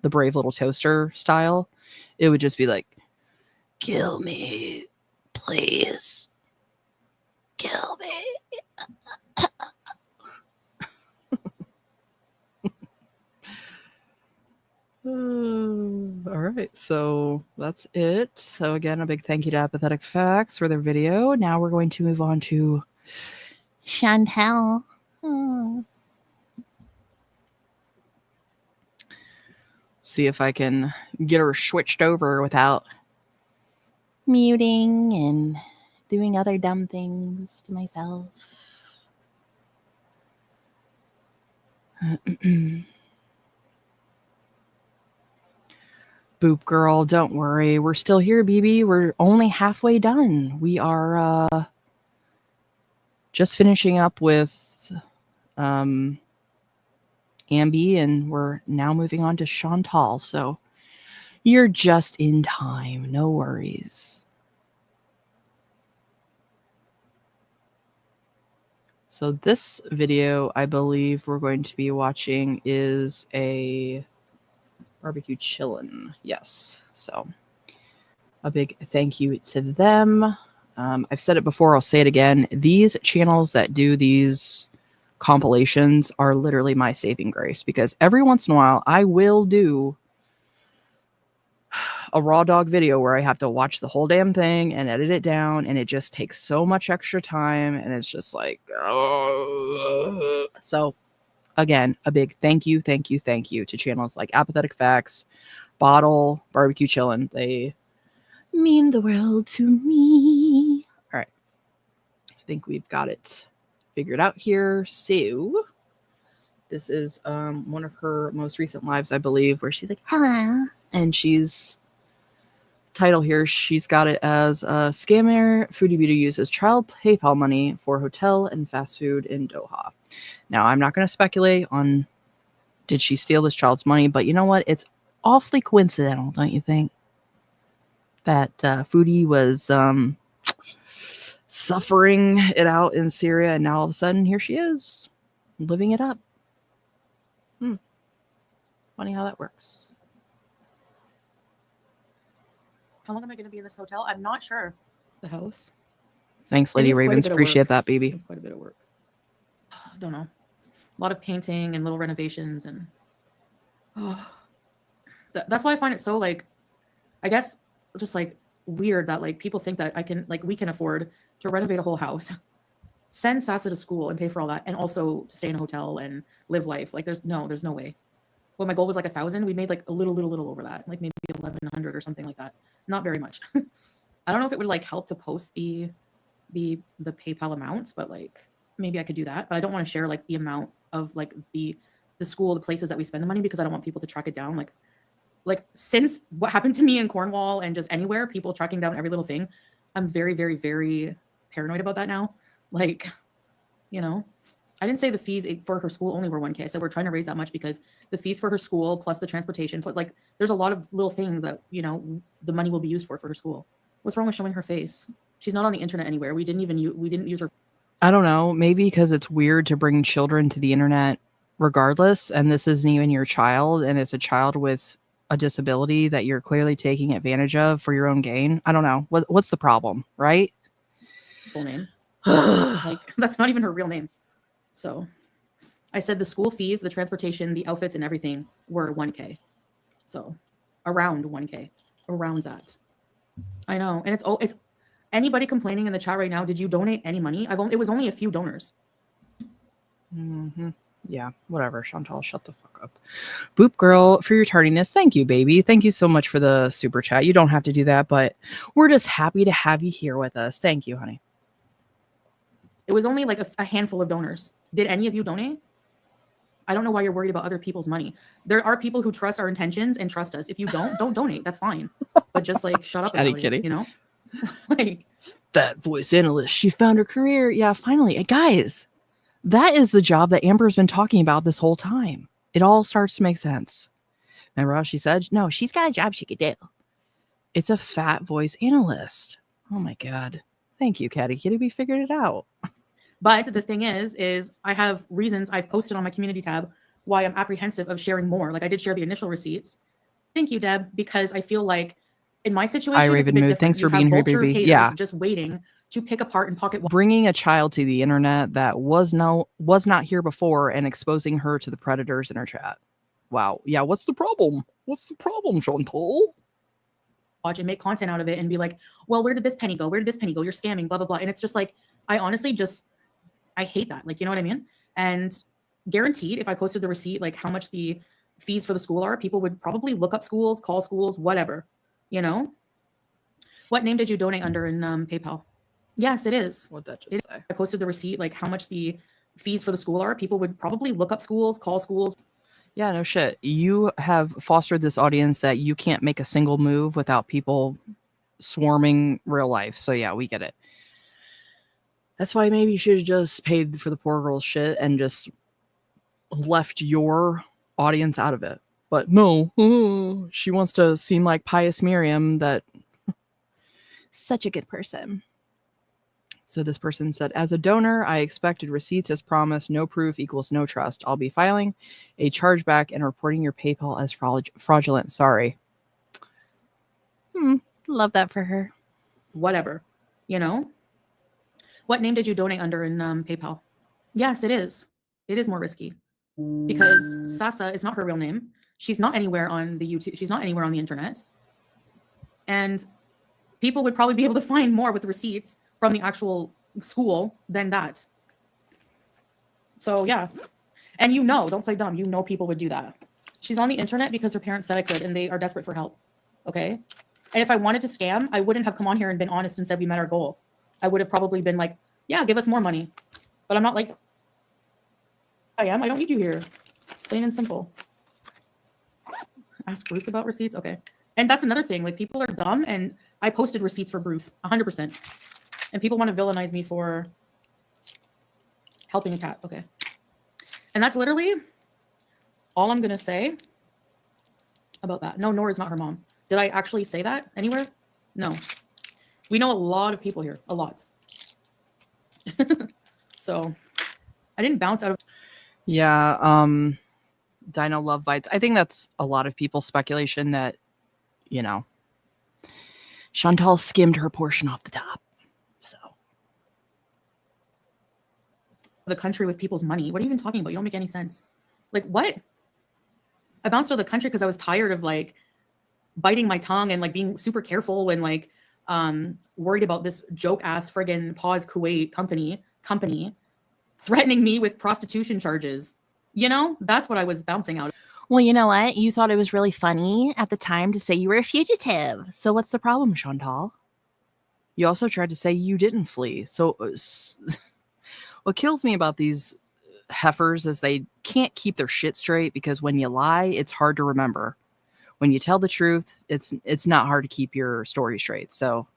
Brave Little Toaster style, it would just be like, kill me, please. Kill me. All right, so that's it. So again, a big thank you to Apathetic faxX for their video. Now we're going to move on to Shantel. See if I can get her switched over without muting and doing other dumb things to myself. Boop girl, don't worry. We're still here, BB. We're only halfway done. We are just finishing up with Ambi, and we're now moving on to Chantal. So you're just in time. No worries. So this video, I believe we're going to be watching is a barbecue chillin. Yes. So a big thank you to them. I've said it before. I'll say it again. These channels that do these compilations are literally my saving grace, because every once in a while I will do a raw dog video where I have to watch the whole damn thing and edit it down, and it just takes so much extra time, and it's just like, oh. So again, a big thank you to channels like Apathetic faxX, Bottle, Barbecue Chillin. They mean the world to me. All right, I think we've got it figured out here. So this is one of her most recent lives, I believe, where she's like, hello, and she's title here, she's got it as scammer foodie beauty uses child PayPal money for hotel and fast food in Doha. Now, I'm not going to speculate on did she steal this child's money, but you know what? It's awfully coincidental, don't you think? That foodie was suffering it out in Syria, and now all of a sudden here she is living it up. Funny how that works. How long am I going to be in this hotel? I'm not sure. The house. Thanks, Lady Ravens. Appreciate that, baby. It's quite a bit of work. Don't know. A lot of painting and little renovations, and that's why I find it so, like, I guess just like weird that like people think that we can afford to renovate a whole house, send Sasa to school and pay for all that, and also to stay in a hotel and live life. Like there's no way. Well, my goal was like 1,000. We made like a little over that, like maybe 1,100 or something like that. Not very much. I don't know if it would like help to post the PayPal amounts, but like maybe I could do that. But I don't want to share like the amount of like the school, the places that we spend the money, because I don't want people to track it down. Like since what happened to me in Cornwall and just anywhere, people tracking down every little thing, I'm very, very, very paranoid about that now. Like, you know, I didn't say the fees for her school only were 1K. I said we're trying to raise that much because the fees for her school plus the transportation, plus like there's a lot of little things that, you know, the money will be used for her school. What's wrong with showing her face? She's not on the internet anywhere. We didn't use her. I don't know. Maybe because it's weird to bring children to the internet regardless, and this isn't even your child, and it's a child with a disability that you're clearly taking advantage of for your own gain. I don't know. What's the problem, right? Full name. Like that's not even her real name. So I said the school fees, the transportation, the outfits, and everything were 1K. So around 1K, around that. I know. And it's anybody complaining in the chat right now, did you donate any money? It was only a few donors. Yeah, whatever. Chantal, shut the fuck up. Boop girl, for your tardiness. Thank you, baby. Thank you so much for the super chat. You don't have to do that, but we're just happy to have you here with us. Thank you, honey. It was only like a handful of donors. Did any of you donate? I don't know why you're worried about other people's money. There are people who trust our intentions and trust us. If you don't donate. That's fine. But just like shut up about it, you know? Like that voice analyst, she found her career. Yeah, finally. Guys, that is the job that Amber's been talking about this whole time. It all starts to make sense. Remember how she said, no, she's got a job she could do. It's a fat voice analyst. Oh my God. Thank you, Catty Kitty. We figured it out. But the thing is I have reasons I've posted on my community tab why I'm apprehensive of sharing more. Like I did share the initial receipts. Thank you, Deb, because I feel like in my situation, Hi, it's a Raven bit Mood. different. Thanks You for have being here, vulture baby. haters Yeah. just waiting to pick apart and pocket. Bringing a child to the internet that was not here before and exposing her to the predators in her chat. Wow. Yeah. What's the problem? What's the problem, Chantal? Watch and make content out of it and be like, well, where did this penny go? Where did this penny go? You're scamming, blah, blah, blah. And it's just like, I honestly I hate that. Like, you know what I mean? And guaranteed, if I posted the receipt, like how much the fees for the school are, people would probably look up schools, call schools, whatever, you know? What name did you donate under in PayPal? Yes, it is. What'd that just say? I posted the receipt, like how much the fees for the school are, people would probably look up schools, call schools. Yeah, no shit. You have fostered this audience that you can't make a single move without people swarming real life. So yeah, we get it. That's why maybe you should have just paid for the poor girl's shit and just left your audience out of it. But no, she wants to seem like pious Miriam, that such a good person. So this person said, as a donor, I expected receipts as promised. No proof equals no trust. I'll be filing a chargeback and reporting your PayPal as fraudulent. Sorry. Love that for her. Whatever, you know? What name did you donate under in PayPal? Yes, it is. It is more risky because Sasa is not her real name. She's not anywhere on the YouTube. She's not anywhere on the internet. And people would probably be able to find more with receipts from the actual school than that. So yeah. And you know, don't play dumb. You know people would do that. She's on the internet because her parents said I could and they are desperate for help. Okay? And if I wanted to scam, I wouldn't have come on here and been honest and said we met our goal. I would have probably been like, yeah, give us more money. But I'm not like, I don't need you here. Plain and simple. Ask Bruce about receipts? Okay. And that's another thing. Like, people are dumb, and I posted receipts for Bruce, 100%. And people want to villainize me for helping a cat. Okay. And that's literally all I'm going to say about that. No, Nora's not her mom. Did I actually say that anywhere? No. We know a lot of people here. A lot. So I didn't bounce out of. Yeah. Dino Love Bites. I think that's a lot of people's speculation that, you know, Chantal skimmed her portion off the top. So the country with people's money. What are you even talking about? You don't make any sense. Like, what? I bounced out of the country because I was tired of like biting my tongue and like being super careful and like worried about this joke ass friggin' Pause Kuwait company threatening me with prostitution charges. You know, that's what I was bouncing out of. Well, you know what? You thought it was really funny at the time to say you were a fugitive. So what's the problem, Chantal? You also tried to say you didn't flee. So what kills me about these heifers is they can't keep their shit straight, because when you lie, it's hard to remember. When you tell the truth, it's not hard to keep your story straight. So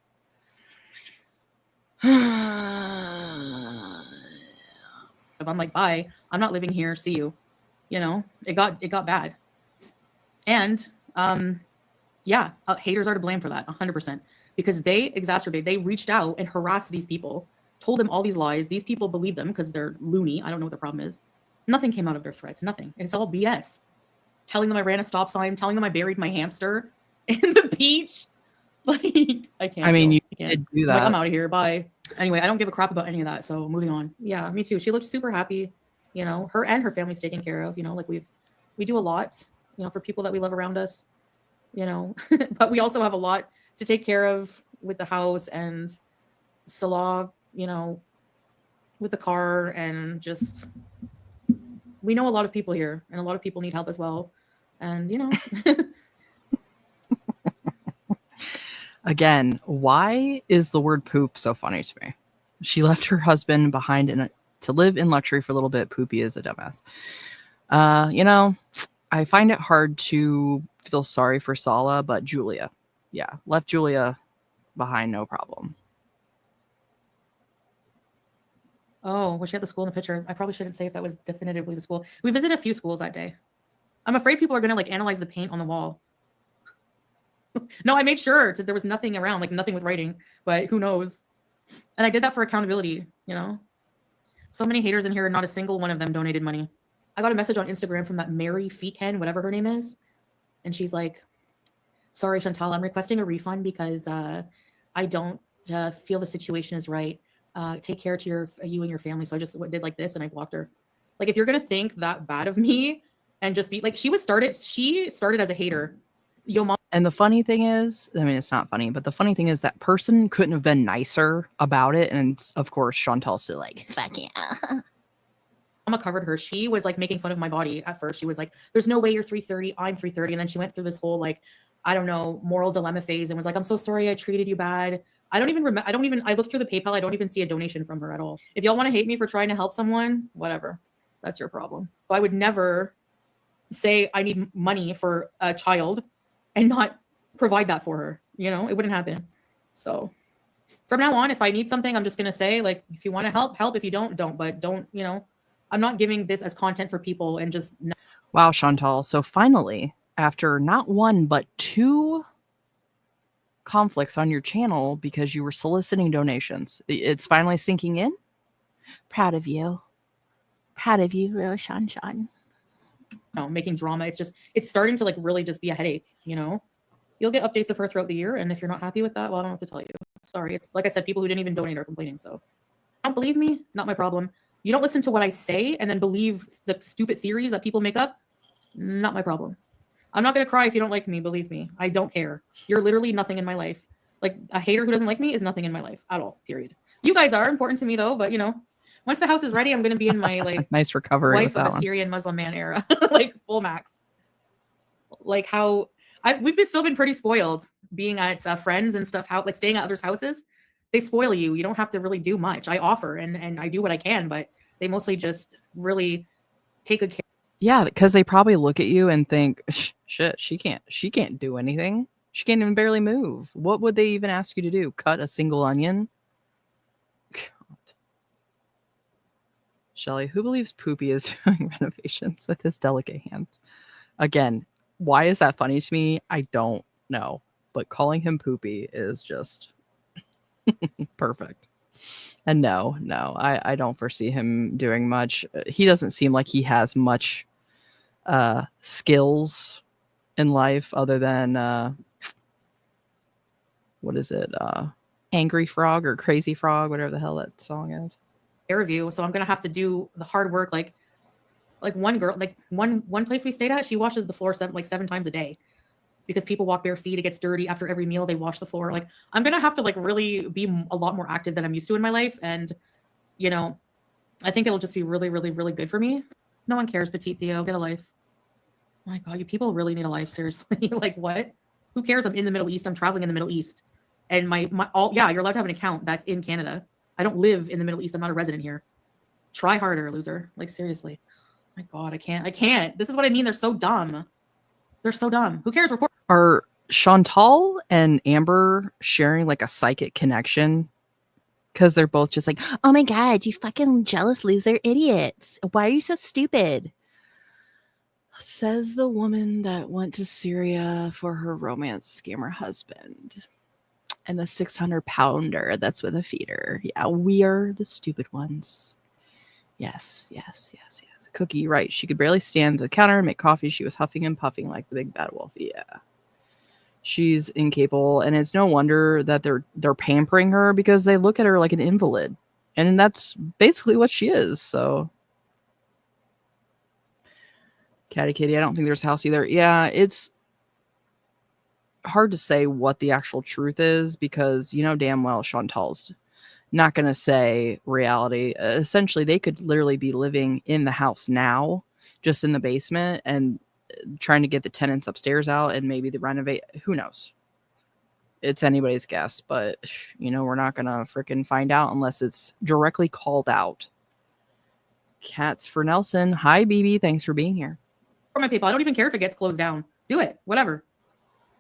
I'm like, bye. I'm not living here. See you. You know, it got bad. And yeah, haters are to blame for that, 100%, because they they reached out and harassed these people, told them all these lies. These people believe them because they're loony. I don't know what the problem is. Nothing came out of their threats. Nothing. It's all BS. Telling them I ran a stop sign, telling them I buried my hamster in the beach. Like, I can't. I mean, you can't. did do that. Like, I'm out of here. Bye. Anyway, I don't give a crap about any of that. So moving on. Yeah, me too. She looked super happy. You know, her and her family's taken care of. You know, like we do a lot, you know, for people that we love around us, you know, but we also have a lot to take care of with the house and Salah, you know, with the car and just we know a lot of people here, and a lot of people need help as well. And, you know. Again, why is the word poop so funny to me? She left her husband behind to live in luxury for a little bit. Poopy is a dumbass. You know, I find it hard to feel sorry for Sala, but Julia, yeah, left Julia behind, no problem. Oh, was she at the school in the picture? I probably shouldn't say if that was definitively the school. We visited a few schools that day. I'm afraid people are going to like analyze the paint on the wall. No, I made sure there was nothing around, like nothing with writing, but who knows? And I did that for accountability, you know? So many haters in here, not a single one of them donated money. I got a message on Instagram from that Mary Feethen, whatever her name is. And she's like, sorry, Chantal, I'm requesting a refund because I don't feel the situation is right. Take care to you and your family. So I just did like this and I blocked her. Like, if you're going to think that bad of me and just be like, she started as a hater. Yo, mom. And the funny thing is, I mean, it's not funny, but the funny thing is that person couldn't have been nicer about it. And of course, Chantal's still like, fuck yeah. Mama covered her. She was like making fun of my body at first. She was like, there's no way you're 330. I'm 330. And then she went through this whole, like, I don't know, moral dilemma phase and was like, I'm so sorry I treated you bad. I don't even remember. I looked through the PayPal. I don't even see a donation from her at all. If y'all want to hate me for trying to help someone, whatever, that's your problem. But I would never say I need money for a child and not provide that for her. You know, it wouldn't happen. So from now on, if I need something, I'm just going to say, like, if you want to help, help. If you don't, don't. But don't, you know, I'm not giving this as content for people and just. Wow, Chantal. So finally, after not one, but 2 conflicts on your channel because you were soliciting donations, it's finally sinking in. Proud of you. Proud of you, little Shan. No, making drama. It's starting to like really just be a headache, you know? You'll get updates of her throughout the year. And if you're not happy with that, well, I don't know what to tell you. Sorry. It's like I said, people who didn't even donate are complaining. So don't believe me. Not my problem. You don't listen to what I say and then believe the stupid theories that people make up. Not my problem. I'm not going to cry if you don't like me. Believe me. I don't care. You're literally nothing in my life. Like, a hater who doesn't like me is nothing in my life at all, period. You guys are important to me though, but you know, once the house is ready, I'm going to be in my like nice recovery wife of a Syrian Muslim man era, like full max. Like how we've still been pretty spoiled being at friends and stuff. How like staying at others' houses, they spoil you. You don't have to really do much. I offer and I do what I can, but they mostly just really take good care. Yeah, because they probably look at you and think, shit, she can't do anything. She can't even barely move. What would they even ask you to do? Cut a single onion? God. Shelly, who believes Poopy is doing renovations with his delicate hands? Again, why is that funny to me? I don't know. But calling him Poopy is just perfect. And no, I don't foresee him doing much. He doesn't seem like he has much skills in life other than what is it? Angry Frog or Crazy Frog, whatever the hell that song is. Review. So I'm gonna have to do the hard work. Like one girl, like one place we stayed at, she washes the floor 7 times a day. Because people walk bare feet, it gets dirty after every meal. They wash the floor. Like, I'm gonna have to like really be a lot more active than I'm used to in my life, and you know, I think it'll just be really, really, really good for me. No one cares, Petite Theo. Get a life. Oh my God, you people really need a life, seriously. Like, what? Who cares? I'm in the Middle East. I'm traveling in the Middle East, and yeah, you're allowed to have an account that's in Canada. I don't live in the Middle East. I'm not a resident here. Try harder, loser. Like, seriously. Oh my God, I can't. This is what I mean. They're so dumb. They're so dumb. Who cares? Report. Are Chantal and Amber sharing like a psychic connection? Because they're both just like, oh my God, you fucking jealous loser idiots. Why are you so stupid? Says the woman that went to Syria for her romance scammer husband. And the 600-pounder that's with a feeder. Yeah, we are the stupid ones. Yes. Cookie, right. She could barely stand at the counter and make coffee. She was huffing and puffing like the big bad wolf. Yeah. She's incapable, and it's no wonder that they're pampering her because they look at her like an invalid. And that's basically what she is. So Catty Kitty, I don't think there's a house either. Yeah, it's hard to say what the actual truth is because you know damn well Chantal's not going to say reality. Essentially, they could literally be living in the house now just in the basement and trying to get the tenants upstairs out and maybe the renovate. Who knows? It's anybody's guess, but you know, we're not gonna freaking find out unless it's directly called out. Cats for Nelson. Hi, BB. Thanks for being here. For my people, I don't even care if it gets closed down. Do it, whatever.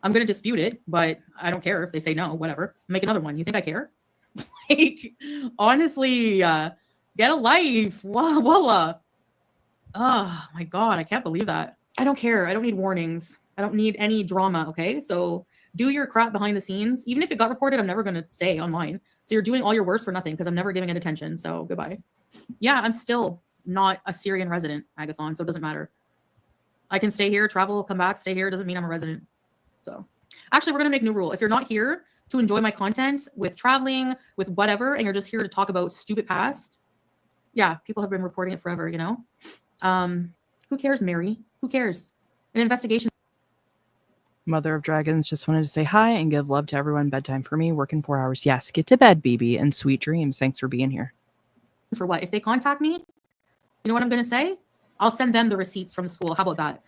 I'm gonna dispute it, but I don't care if they say no. Whatever. Make another one. You think I care? Like, honestly, get a life. Voila. Oh my god, I can't believe that. I don't care. I don't need warnings. I don't need any drama. Okay, so do your crap behind the scenes. Even if it got reported, I'm never gonna say online. So you're doing all your worst for nothing because I'm never giving it attention. So goodbye. Yeah, I'm still not a Syrian resident, Agathon, so it doesn't matter. I can stay here, travel, come back, stay here. Doesn't mean I'm a resident. So actually, we're gonna make a new rule. If you're not here to enjoy my content with traveling, with whatever, and you're just here to talk about stupid past, yeah, people have been reporting it forever, you know? Who cares, Mary? Who cares? An investigation. Mother of Dragons just wanted to say hi and give love to everyone. Bedtime for me, working 4 hours. Yes, get to bed, BB, and sweet dreams. Thanks for being here. For what? If they contact me, you know what I'm going to say? I'll send them the receipts from the school. How about that?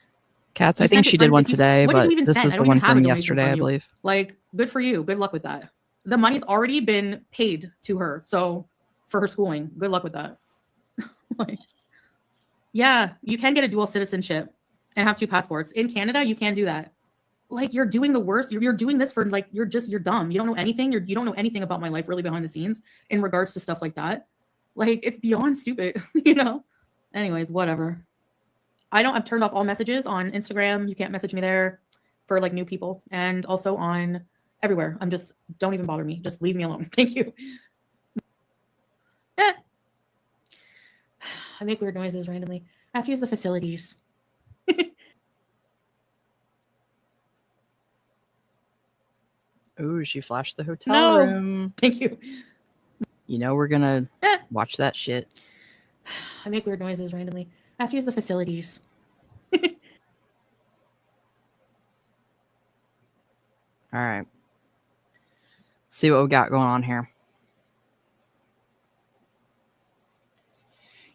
Cats, You I think sent it she did from- one if you- today, what did but you even this send? is I the don't one even have from a donation yesterday, from I you. believe. Like, good for you. Good luck with that. The money's already been paid to her. So for her schooling, good luck with that. Like, yeah, you can get a dual citizenship and have 2 passports. In Canada, you can't do that. Like, you're doing the worst. You're doing this for, like, you're dumb. You don't know anything. You don't know anything about my life really behind the scenes in regards to stuff like that. Like, it's beyond stupid, you know? Anyways, whatever. I've turned off all messages on Instagram. You can't message me there for, like, new people. And also on everywhere. Don't even bother me. Just leave me alone. Thank you. I make weird noises randomly. I have to use the facilities. Ooh, she flashed the hotel No. room. Thank you. You know we're gonna watch that shit. I make weird noises randomly. I have to use the facilities. All right. Let's see what we got going on here.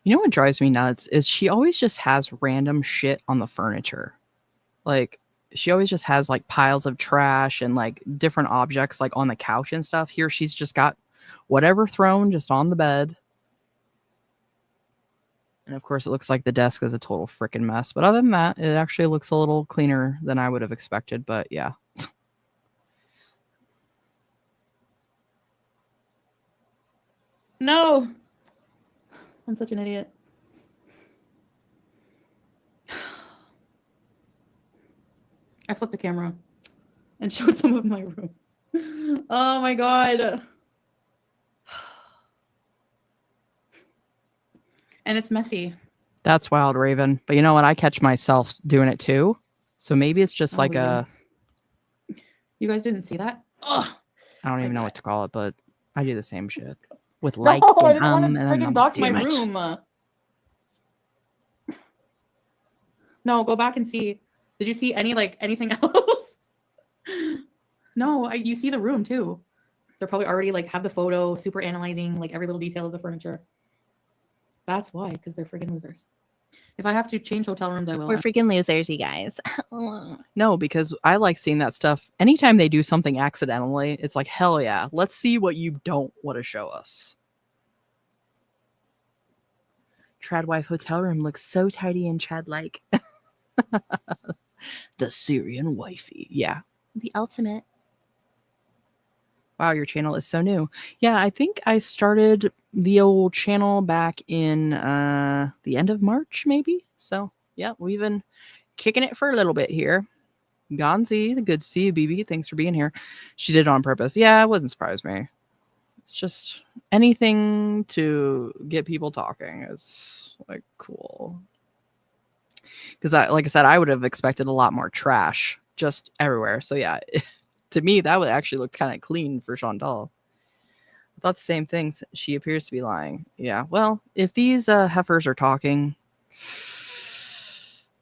You know what drives me nuts is she always just has random shit on the furniture. Like, she always just has like piles of trash and like different objects like on the couch and stuff. Here she's just got whatever thrown just on the bed. And of course it looks like the desk is a total freaking mess. But other than that, it actually looks a little cleaner than I would have expected. But yeah. No. I'm such an idiot. I flipped the camera and showed some of my room. Oh my god. And it's messy. That's wild, Raven. But you know what? I catch myself doing it too. So maybe it's just like yeah. You guys didn't see that? Ugh. I don't even know what to call it, but I do the same shit. With No, like I and didn't want to and then freaking I'm dox like, my damn it. room. No, go back and see. Did you see anything else? No, you see the room too. They're probably already like have the photo, super analyzing like every little detail of the furniture. That's why, because they're freaking losers. If I have to change hotel rooms, I will. We're freaking losers, you guys. No, because I like seeing that stuff. Anytime they do something accidentally, it's like, hell yeah, let's see what you don't want to show us. Tradwife hotel room looks so tidy and Trad-like. The Syrian wifey. Yeah. The ultimate. Wow, your channel is so new. Yeah, I think I started the old channel back in the end of March, maybe. So, yeah, we've been kicking it for a little bit here. Gonzi, good to see you, BB. Thanks for being here. She did it on purpose. Yeah, it wouldn't surprise me. It's just anything to get people talking is like cool. Because like I said, I would have expected a lot more trash just everywhere. So yeah, to me, that would actually look kind of clean for Chantal. I thought the same things. She appears to be lying. Yeah, well, if these heifers are talking,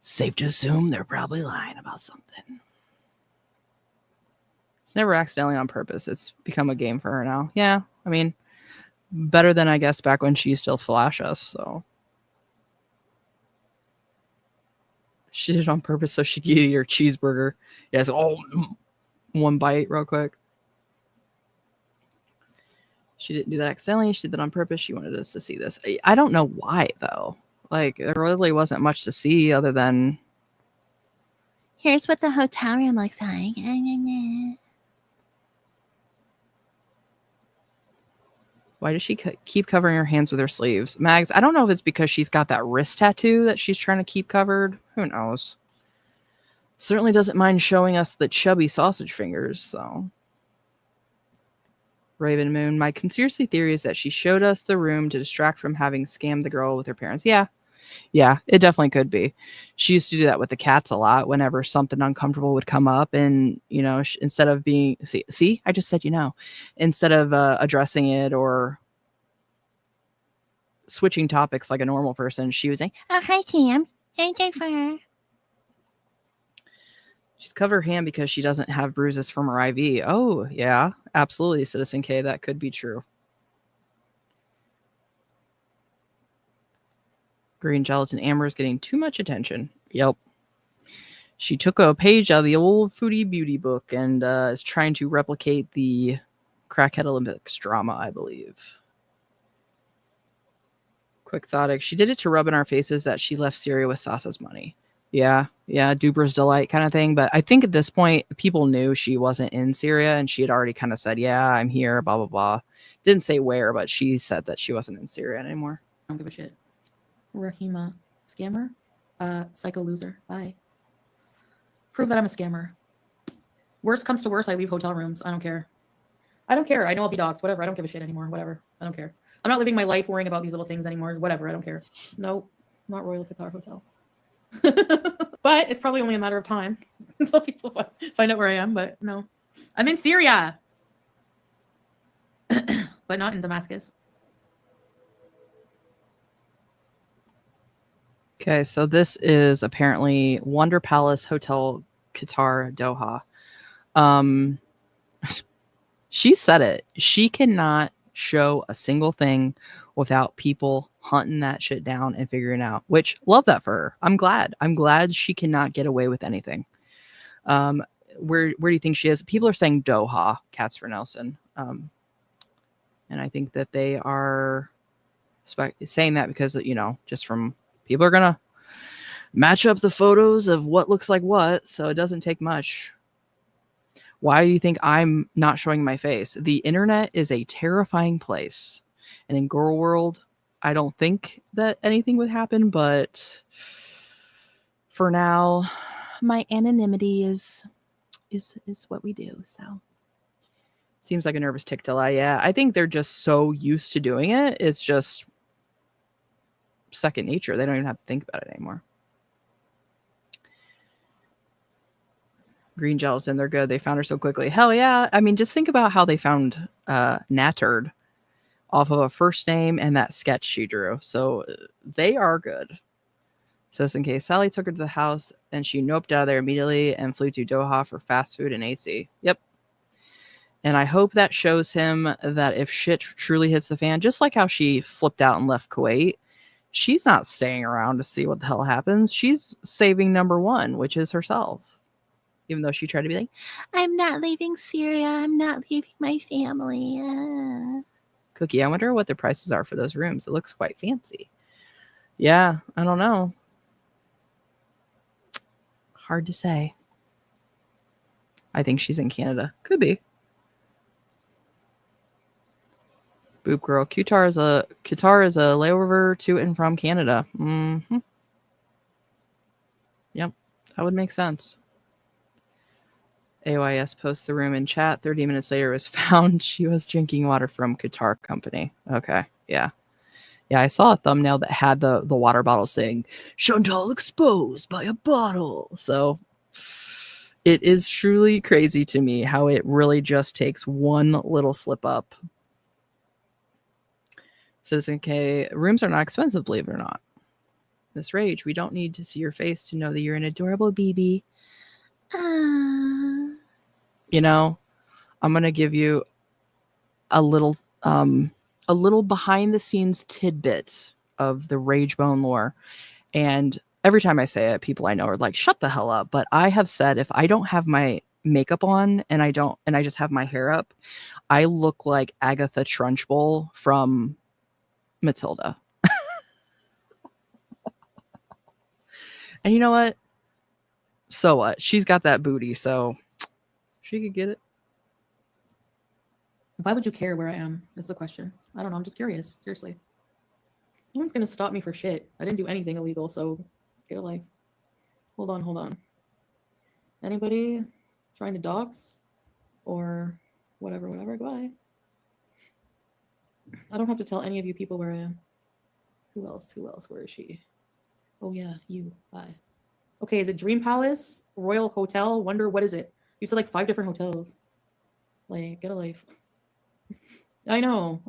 safe to assume they're probably lying about something. It's never accidentally on purpose. It's become a game for her now. Yeah, I mean, better than I guess back when she used to flash us. So She did it on purpose so she could eat her cheeseburger. Yes, one bite real quick. She didn't do that accidentally. She did that on purpose. She wanted us to see this. I don't know why, though. Like, there really wasn't much to see other than... Here's what the hotel room looks like. Why does she keep covering her hands with her sleeves? Mags, I don't know if it's because she's got that wrist tattoo that she's trying to keep covered. Who knows? Certainly doesn't mind showing us the chubby sausage fingers, so... Raven Moon, my conspiracy theory is that she showed us the room to distract from having scammed the girl with her parents. Yeah, it definitely could be. She used to do that with the cats a lot whenever something uncomfortable would come up. And, you know, instead of being, see, I just said, instead of addressing it or switching topics like a normal person, she was like, oh, hi, Cam. Hey, Jennifer. She's covered her hand because she doesn't have bruises from her IV. Oh, yeah, absolutely, Citizen K. That could be true. Green Gelatin Amber is getting too much attention. Yep. She took a page out of the old Foodie Beauty book and is trying to replicate the Crackhead Olympics drama, I believe. Quixotic. She did it to rub in our faces that she left Syria with Sasa's money. Yeah, Duber's Delight kind of thing. But I think at this point, people knew she wasn't in Syria, and she had already kind of said, yeah, I'm here, blah, blah, blah. Didn't say where, but she said that she wasn't in Syria anymore. I don't give a shit. Rahima, scammer? Psycho loser. Bye. Prove that I'm a scammer. Worst comes to worst, I leave hotel rooms. I don't care. I know I'll be dogs. Whatever. I don't give a shit anymore. Whatever. I don't care. I'm not living my life worrying about these little things anymore. Whatever. I don't care. Nope. Not Royal Qatar Hotel. But it's probably only a matter of time until people find out where I am. But no, I'm in Syria, but not in Damascus. Okay, so this is apparently Wonder Palace Hotel Qatar Doha. She said it. She cannot show a single thing without people hunting that shit down and figuring out, which love that for her. I'm glad she cannot get away with anything. Where do you think she is? People are saying Doha, Cats for Nelson. And I think that they are saying that because, just from people are going to match up the photos of what looks like what. So it doesn't take much. Why do you think I'm not showing my face? The internet is a terrifying place. And in Girl World, I don't think that anything would happen, but for now, my anonymity is what we do. So seems like a nervous tick to lie. Yeah, I think they're just so used to doing it. It's just second nature. They don't even have to think about it anymore. Green Gelatin, they're good. They found her so quickly. Hell yeah. I mean, just think about how they found Nattered off of a first name and that sketch she drew. So they are good. Says in case Sally took her to the house and she noped out of there immediately and flew to Doha for fast food and AC. Yep. And I hope that shows him that if shit truly hits the fan, just like how she flipped out and left Kuwait, she's not staying around to see what the hell happens. She's saving number one, which is herself. Even though she tried to be like, I'm not leaving Syria. I'm not leaving my family. Cookie, I wonder what the prices are for those rooms. It looks quite fancy. Yeah, I don't know. Hard to say. I think she's in Canada. Could be. Boob girl. Qatar is a layover to and from Canada. Mm-hmm. Yep, that would make sense. AYS posts the room in chat. 30 minutes later, it was found she was drinking water from Qatar company. Okay, yeah. Yeah, I saw a thumbnail that had the water bottle saying, Chantal exposed by a bottle. So it is truly crazy to me how it really just takes one little slip up. Citizen K, rooms are not expensive, believe it or not. Miss Rage, we don't need to see your face to know that you're an adorable BB. I'm going to give you a little behind the scenes tidbit of the Rage Bone lore. And every time I say it, people I know are like, shut the hell up. But I have said, if I don't have my makeup on and I just have my hair up, I look like Agatha Trunchbull from Matilda. And you know what? So what? She's got that booty, so she could get it. Why would you care where I am? Is the question. I don't know. I'm just curious. Seriously. No one's going to stop me for shit. I didn't do anything illegal, so get a life. Hold on. Anybody trying to dox? Or whatever. Goodbye. I don't have to tell any of you people where I am. Who else? Where is she? Oh, yeah, you. Bye. Okay, is it Dream Palace? Royal Hotel? Wonder, what is it? You said like 5 different hotels. Like, get a life. I know.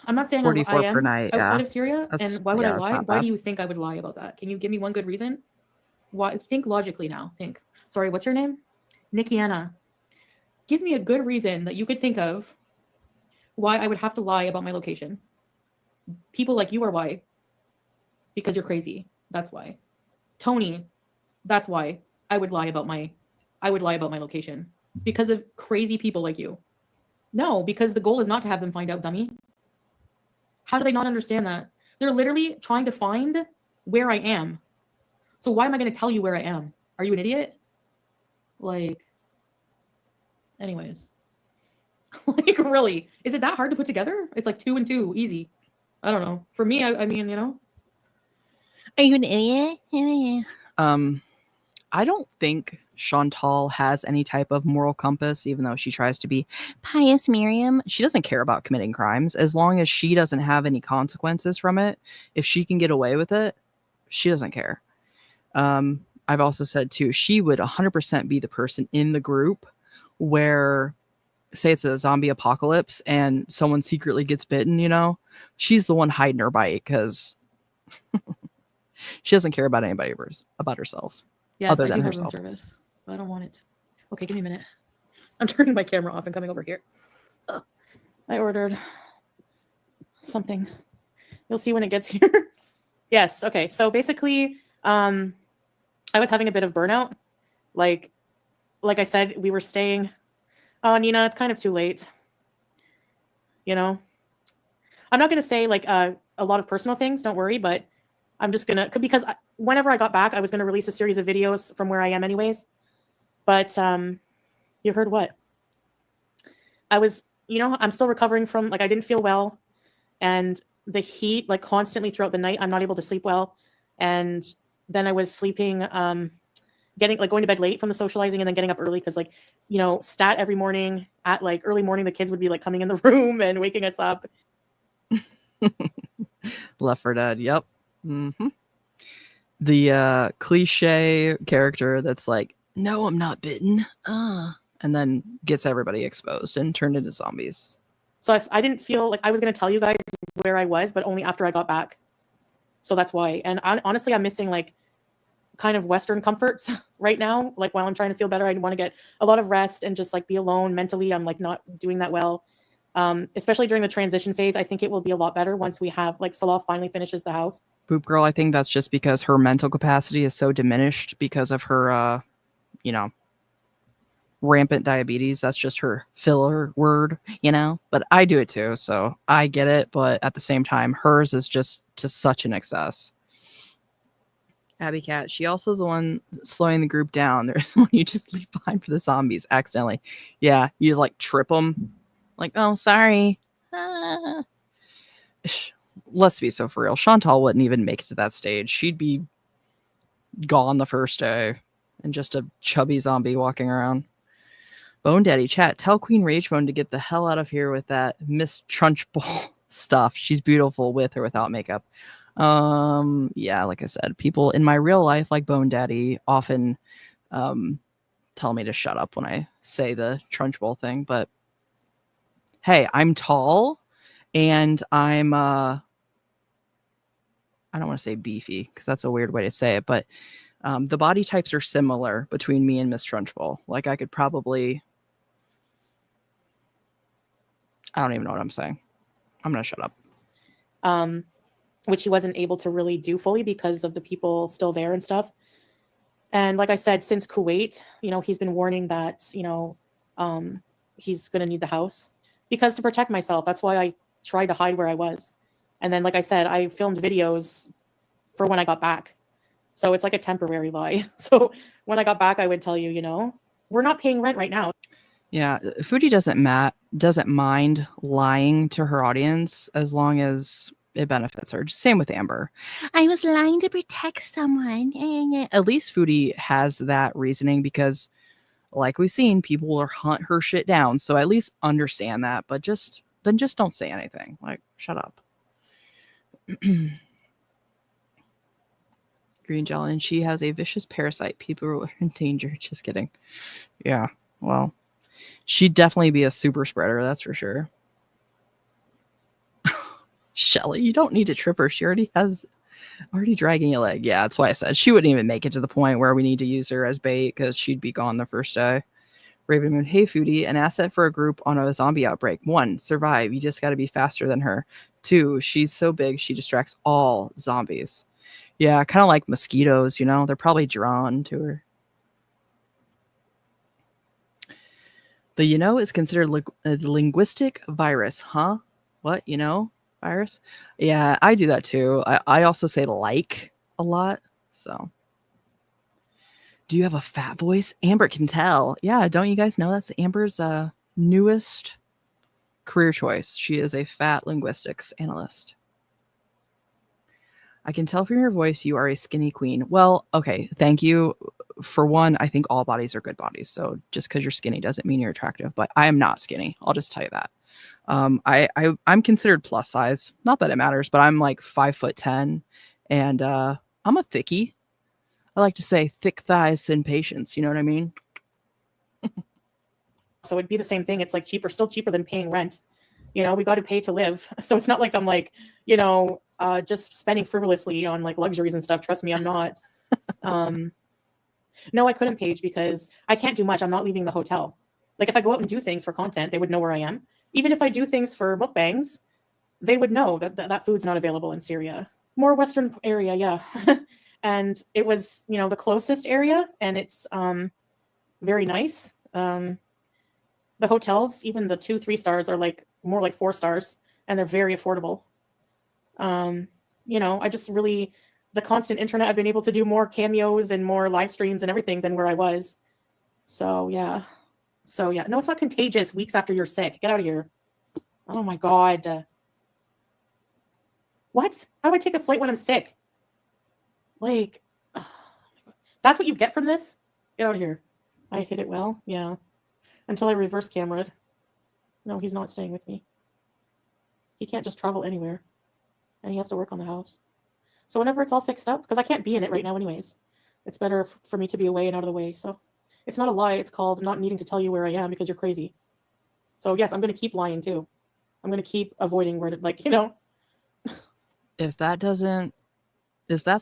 I'm not saying 44 I am per night, outside yeah. of Syria. That's, And why would I yeah, that's lie? not Why bad. do you think I would lie about that? Can you give me one good reason? Why? Think logically now. Think. Sorry, what's your name? Nikki Anna. Give me a good reason that you could think of why I would have to lie about my location. People like you are why. Because you're crazy. That's why. Tony, that's why I would lie about my location. Because of crazy people like you. No, because the goal is not to have them find out, dummy. How do they not understand that? They're literally trying to find where I am. So why am I going to tell you where I am? Are you an idiot? Like, anyways. Like, really? Is it that hard to put together? It's like 2 and 2, easy. I don't know. For me, I mean, you know. Are you an idiot? I don't think Chantal has any type of moral compass, even though she tries to be pious Miriam. She doesn't care about committing crimes as long as she doesn't have any consequences from it. If she can get away with it, she doesn't care. I've also said too, she would 100% be the person in the group where, say it's a zombie apocalypse and someone secretly gets bitten, you know, she's the one hiding her bite because she doesn't care about anybody about herself. Yes, other I than do have herself. room service, but I don't want it. Okay, give me a minute. I'm turning my camera off and coming over here. I ordered something. You'll see when it gets here. Yes. Okay. So basically, I was having a bit of burnout. Like I said, we were staying. Oh, Nina, it's kind of too late. You know, I'm not going to say like a lot of personal things. Don't worry, but I'm just going to, because whenever I got back, I was going to release a series of videos from where I am anyways. But you heard what? I was, you know, I'm still recovering from, like, I didn't feel well. And the heat, like, constantly throughout the night, I'm not able to sleep well. And then I was sleeping, going to bed late from the socializing and then getting up early because, like, you know, stat every morning at, like, early morning, the kids would be, like, coming in the room and waking us up. Left 4 Dead, yep. Mm-hmm. The cliche character that's like, no, I'm not bitten. And then gets everybody exposed and turned into zombies. So I didn't feel like I was going to tell you guys where I was, but only after I got back. So that's why. And honestly, I'm missing, like, kind of Western comforts right now. Like, while I'm trying to feel better, I want to get a lot of rest and just, like, be alone mentally. I'm, like, not doing that well. Especially during the transition phase. I think it will be a lot better once we have, like, Salah finally finishes the house. Boop Girl, I think that's just because her mental capacity is so diminished because of her, you know, rampant diabetes. That's just her filler word, you know, but I do it too. So I get it. But at the same time, hers is just to such an excess. Abby Cat, she also is the one slowing the group down. There's one you just leave behind for the zombies accidentally. Yeah, you just like trip them. Like, oh, sorry. Let's be so for real. Chantal wouldn't even make it to that stage. She'd be gone the first day and just a chubby zombie walking around. Bone Daddy chat, tell Queen Ragebone to get the hell out of here with that Miss Trunchbull stuff. She's beautiful with or without makeup. Yeah, like I said, people in my real life, like Bone Daddy, often tell me to shut up when I say the Trunchbull thing. But hey, I'm tall and I'm I don't want to say beefy because that's a weird way to say it, but the body types are similar between me and Miss Trunchbull. Like I could probably, I don't even know what I'm saying. I'm gonna shut up. which he wasn't able to really do fully because of the people still there and stuff. And like I said, since Kuwait, you know, he's been warning that, you know, he's going to need the house because to protect myself. That's why I tried to hide where I was. And then, like I said, I filmed videos for when I got back. So it's like a temporary lie. So when I got back, I would tell you, you know, we're not paying rent right now. Yeah, Foodie doesn't mind lying to her audience as long as it benefits her. Same with Amber. I was lying to protect someone. At least Foodie has that reasoning because, like we've seen, people will hunt her shit down. So at least understand that, but just don't say anything. Like, shut up. Green gel, and she has a vicious parasite. People are in danger. Just kidding. Yeah, well, she'd definitely be a super spreader, that's for sure. Shelly, you don't need to trip her. She already dragging a leg. Yeah, that's why I said she wouldn't even make it to the point where we need to use her as bait because she'd be gone the first day. Raven Moon, hey Foodie, an asset for a group on a zombie outbreak. 1, survive. You just got to be faster than her. 2, she's so big she distracts all zombies. Yeah, kind of like mosquitoes, you know, they're probably drawn to her. The you know is considered a linguistic virus, huh? What, you know, virus? Yeah, I do that too. I also say like a lot. So, do you have a fat voice? Amber can tell. Yeah, don't you guys know that's Amber's newest career choice? She is a fat linguistics analyst. I can tell from your voice you are a skinny queen. Well, okay, thank you. For one, I think all bodies are good bodies. So just because you're skinny doesn't mean you're attractive. But I am not skinny. I'll just tell you that. I'm considered plus size. Not that it matters, but I'm like 5'10", and I'm a thickie. I like to say thick thighs, thin patience. You know what I mean? So it'd be the same thing. It's like still cheaper than paying rent. You know, we got to pay to live. So it's not like I'm like, you know, just spending frivolously on like luxuries and stuff. Trust me, I'm not. No, I couldn't page because I can't do much. I'm not leaving the hotel. Like if I go out and do things for content, they would know where I am. Even if I do things for mukbangs, they would know that food's not available in Syria. More Western area, yeah. And it was, you know, the closest area, and it's very nice. The hotels, even the 2-3 stars, are like more like 4 stars, and they're very affordable. You know, I just really, the constant internet, I've been able to do more cameos and more live streams and everything than where I was. So yeah. No, it's not contagious weeks after you're sick. Get out of here. Oh my God. What? How do I take a flight when I'm sick? Like, that's what you get from this? Get out of here. I hit it well. Yeah. Until I reverse camera'd. No, he's not staying with me. He can't just travel anywhere. And he has to work on the house. So whenever it's all fixed up, because I can't be in it right now anyways, it's better for me to be away and out of the way. So it's not a lie. It's called not needing to tell you where I am because you're crazy. So yes, I'm going to keep lying too. I'm going to keep avoiding where to, like, you know. If that's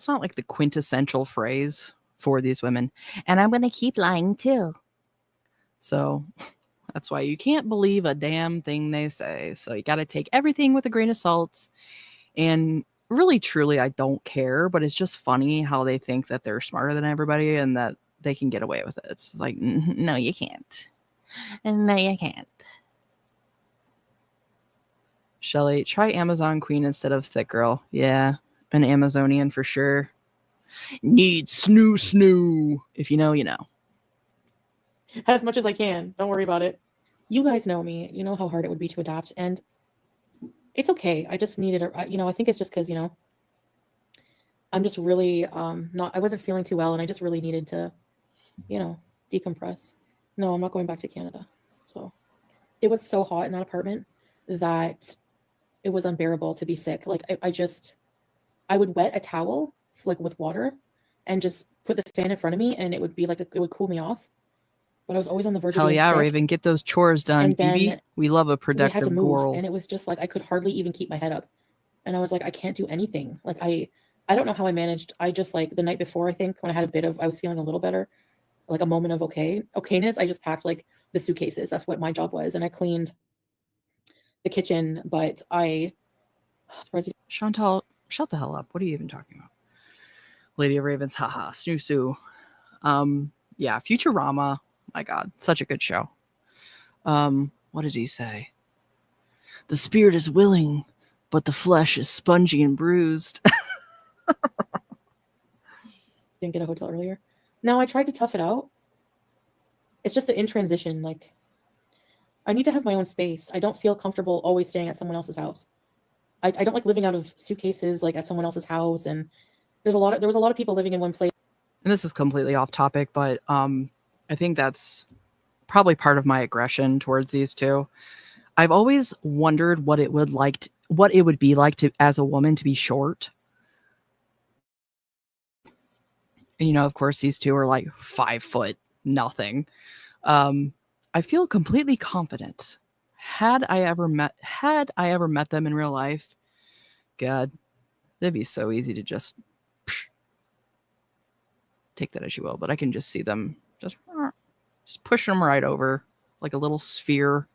not like the quintessential phrase for these women, and I'm going to keep lying too. So that's why you can't believe a damn thing they say. So you got to take everything with a grain of salt. And really, truly, I don't care, but it's just funny how they think that they're smarter than everybody and that they can get away with it. It's like, no, you can't. No, you can't. Shelly, try Amazon Queen instead of Thick Girl. Yeah, an Amazonian for sure. Need snoo. If you know, you know. As much as I can. Don't worry about it. You guys know me. You know how hard it would be to adapt. And it's okay. I just needed I think it's just because, I'm just really I wasn't feeling too well, and I just really needed to, decompress. No, I'm not going back to Canada. So it was so hot in that apartment that it was unbearable to be sick. Like I would wet a towel like with water and just put the fan in front of me, and it would be like it would cool me off. But I was always on the verge of being sick. Raven, get those chores done, BB. We love a productive we had to move, girl. and it was just like I could hardly even keep my head up. And I was like, I can't do anything. Like I don't know how I managed. I just like the night before, I think, when I was feeling a little better, like a moment of okayness, I just packed like the suitcases. That's what my job was. And I cleaned the kitchen, but Chantal, Shut the hell up. What are you even talking about? Lady of Ravens, haha, snoo-soo. Yeah, Futurama. My God, such a good show. What did he say? The spirit is willing, but the flesh is spongy and bruised. Didn't get a hotel earlier. No, I tried to tough it out. It's just the in transition. Like, I need to have my own space. I don't feel comfortable always staying at someone else's house. I don't like living out of suitcases, like at someone else's house. And there was a lot of people living in one place. And this is completely off topic, but I think that's probably part of my aggression towards these two. I've always wondered what it would be like to, as a woman, to be short. And, you know, of course, these two are like 5 foot nothing. I feel completely confident. Had I ever met them in real life, God, it'd be so easy to just take that as you will. But I can just see them just pushing them right over like a little sphere.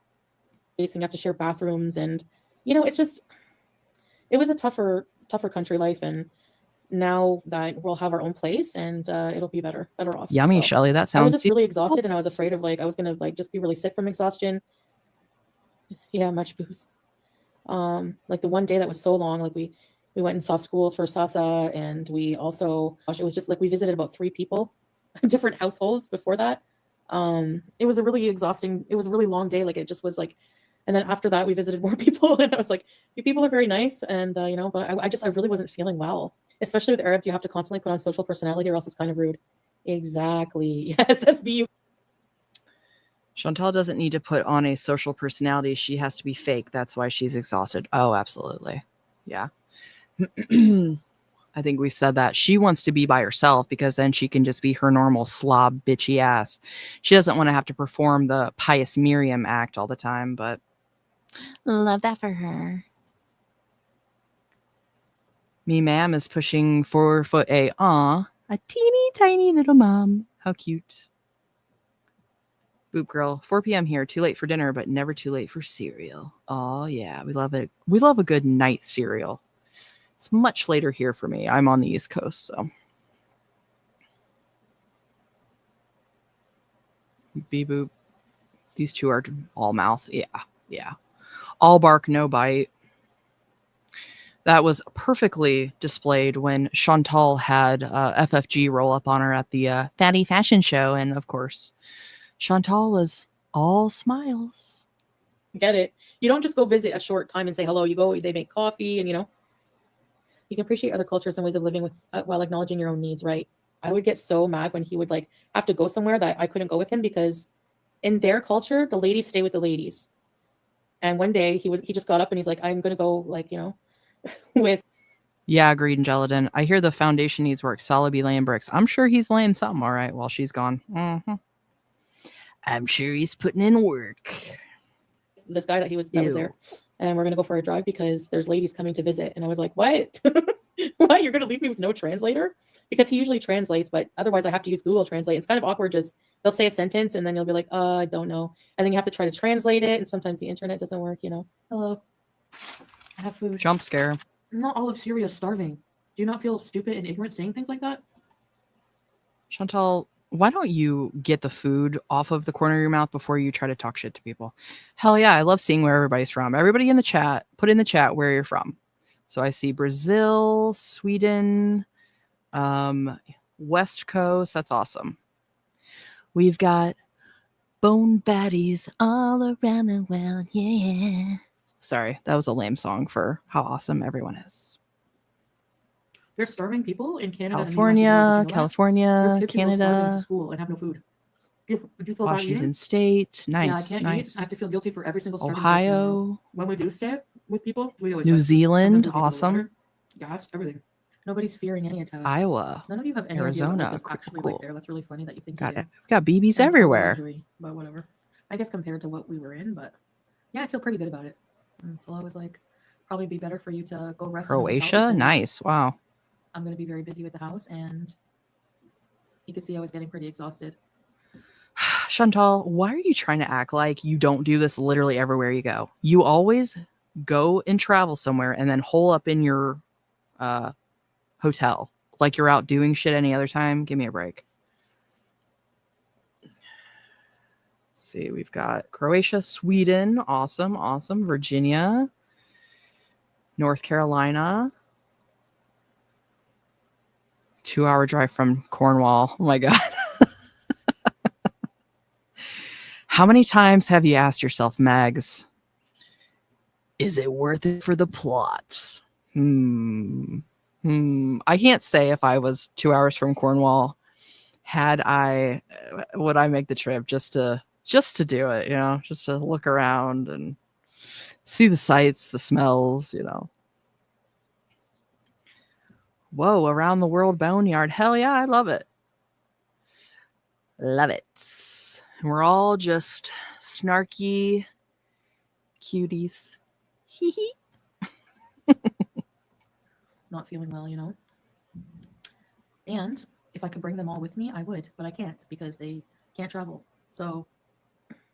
And you have to share bathrooms, and you know, it was a tougher country life, and now that we'll have our own place, and it'll be better off. Yummy, so, Shelly. That sounds. I was just really exhausted, and I was afraid of I was gonna just be really sick from exhaustion. Yeah, much booze. Like the one day that was so long, like we went and saw schools for Sasa, and we also, it was just like we visited about 3 people, different households before that. It was a really exhausting. It was a really long day. Like it just was like. And then after that, we visited more people, and I was like, "You people are very nice," and you know, but I really wasn't feeling well, especially with Arabs. You have to constantly put on social personality, or else it's kind of rude. Exactly. Yes, SBU. Chantal doesn't need to put on a social personality. She has to be fake. That's why she's exhausted. Oh, absolutely. Yeah. I think we've said that. She wants to be by herself because then she can just be her normal slob bitchy ass. She doesn't want to have to perform the pious Miriam act all the time, but love that for her. Me ma'am is pushing 4 foot a teeny tiny little mom. How cute. Boop girl, 4 p.m. here. Too late for dinner, but never too late for cereal. Oh yeah, we love it. We love a good night cereal. It's much later here for me. I'm on the East Coast, so. Beep boop. These two are all mouth. Yeah. All bark, no bite. That was perfectly displayed when Chantal had FFG roll up on her at the Fatty Fashion Show. And of course, Chantal was all smiles. Get it? You don't just go visit a short time and say hello. You go, they make coffee, and you know, you can appreciate other cultures and ways of living with while acknowledging your own needs, right? I would get so mad when he would have to go somewhere that I couldn't go with him, because in their culture, the ladies stay with the ladies. And one day he just got up and he's like, I'm gonna go with. Yeah, agreed, and Gelatin. I hear the foundation needs work. Solid be laying bricks. I'm sure he's laying something all right while she's gone. Mm-hmm. I'm sure he's putting in work. This guy that was there, and we're gonna go for a drive because there's ladies coming to visit. And I was like, what? What? You're gonna leave me with no translator? Because he usually translates, but otherwise I have to use Google Translate. It's kind of awkward. Just they'll say a sentence and then you'll be like, I don't know. And then you have to try to translate it. And sometimes the internet doesn't work, you know. Hello. I have food. Jump scare. Not all of Syria is starving. Do you not feel stupid and ignorant saying things like that? Chantal, why don't you get the food off of the corner of your mouth before you try to talk shit to people? Hell yeah, I love seeing where everybody's from. Everybody in the chat, put in the chat where you're from. So I see Brazil, Sweden, West Coast. That's awesome. We've got bone baddies all around the world. Yeah. Sorry, that was a lame song for how awesome everyone is. There's starving people in Canada, California, Canada, Canada, to school and have no food. Would you feel Washington State. Nice, yeah, I can't nice. eat. I have to feel guilty for every single starving Ohio. When we do stay with people, we always New Zealand, awesome. Water, gas, everything. Nobody's fearing any attacks. Iowa. None of you have any Arizona. idea what actually Cool. like there. That's really funny that you think. Got it. We've got BBs everywhere. Luxury, but whatever. I guess compared to what we were in, but yeah, I feel pretty good about it. And so I was like, probably be better for you to go rest. Croatia, nice. Wow. I'm going to be very busy with the house, and you can see I was getting pretty exhausted. Chantal, why are you trying to act like you don't do this literally everywhere you go? You always go and travel somewhere and then hole up in your hotel. Like you're out doing shit any other time. Give me a break. Let's see, we've got Croatia, Sweden, awesome, awesome. Virginia, North Carolina. 2-hour drive from Cornwall. Oh my God. How many times have you asked yourself, Mags, is it worth it for the plot? I can't say if I was 2 hours from Cornwall, would I make the trip just to do it, just to look around and see the sights, the smells, Whoa, around the world boneyard. Hell yeah, I love it. Love it. We're all just snarky cuties. Hee hee. Not feeling well, And if I could bring them all with me, I would, but I can't because they can't travel. So,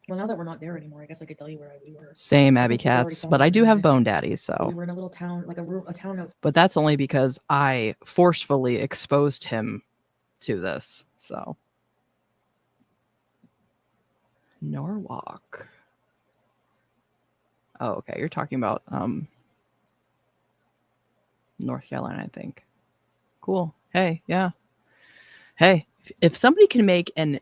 well, now that we're not there anymore, I guess I could tell you where we were. Same, Abby Cats, but I do have bone daddies, so. We were in a little town, like a town outside. But that's only because I forcefully exposed him to this, so. Norwalk. Oh, okay. You're talking about North Carolina, I think. Cool. Hey, yeah. Hey, if somebody can make an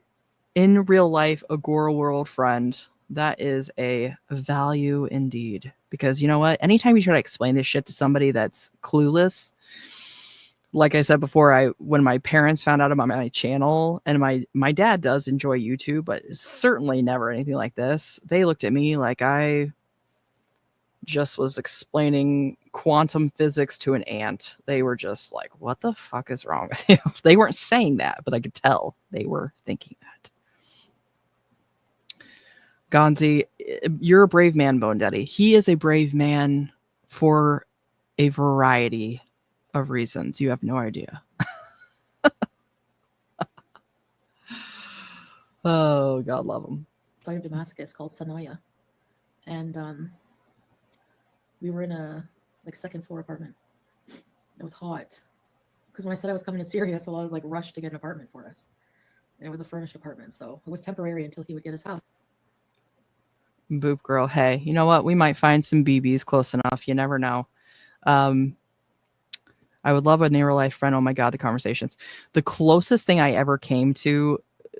in real life Agora World friend, that is a value indeed. Because you know what? Anytime you try to explain this shit to somebody that's clueless, like I said before, when my parents found out about my channel, and my dad does enjoy YouTube, but certainly never anything like this. They looked at me like I just was explaining quantum physics to an ant. They were just like, what the fuck is wrong with you? They weren't saying that, but I could tell they were thinking that. Gonzi, you're a brave man, Bone Daddy. He is a brave man for a variety of reasons. You have no idea. Oh, God love him. Outside of Damascus called Sanaya. And we were in a second floor apartment. It was hot. Because when I said I was coming to Syria, so I rushed to get an apartment for us. And it was a furnished apartment, so it was temporary until he would get his house. Boop girl. Hey, you know what? We might find some BBs close enough. You never know. I would love a near life friend. Oh my God, the conversations. The closest thing I ever came to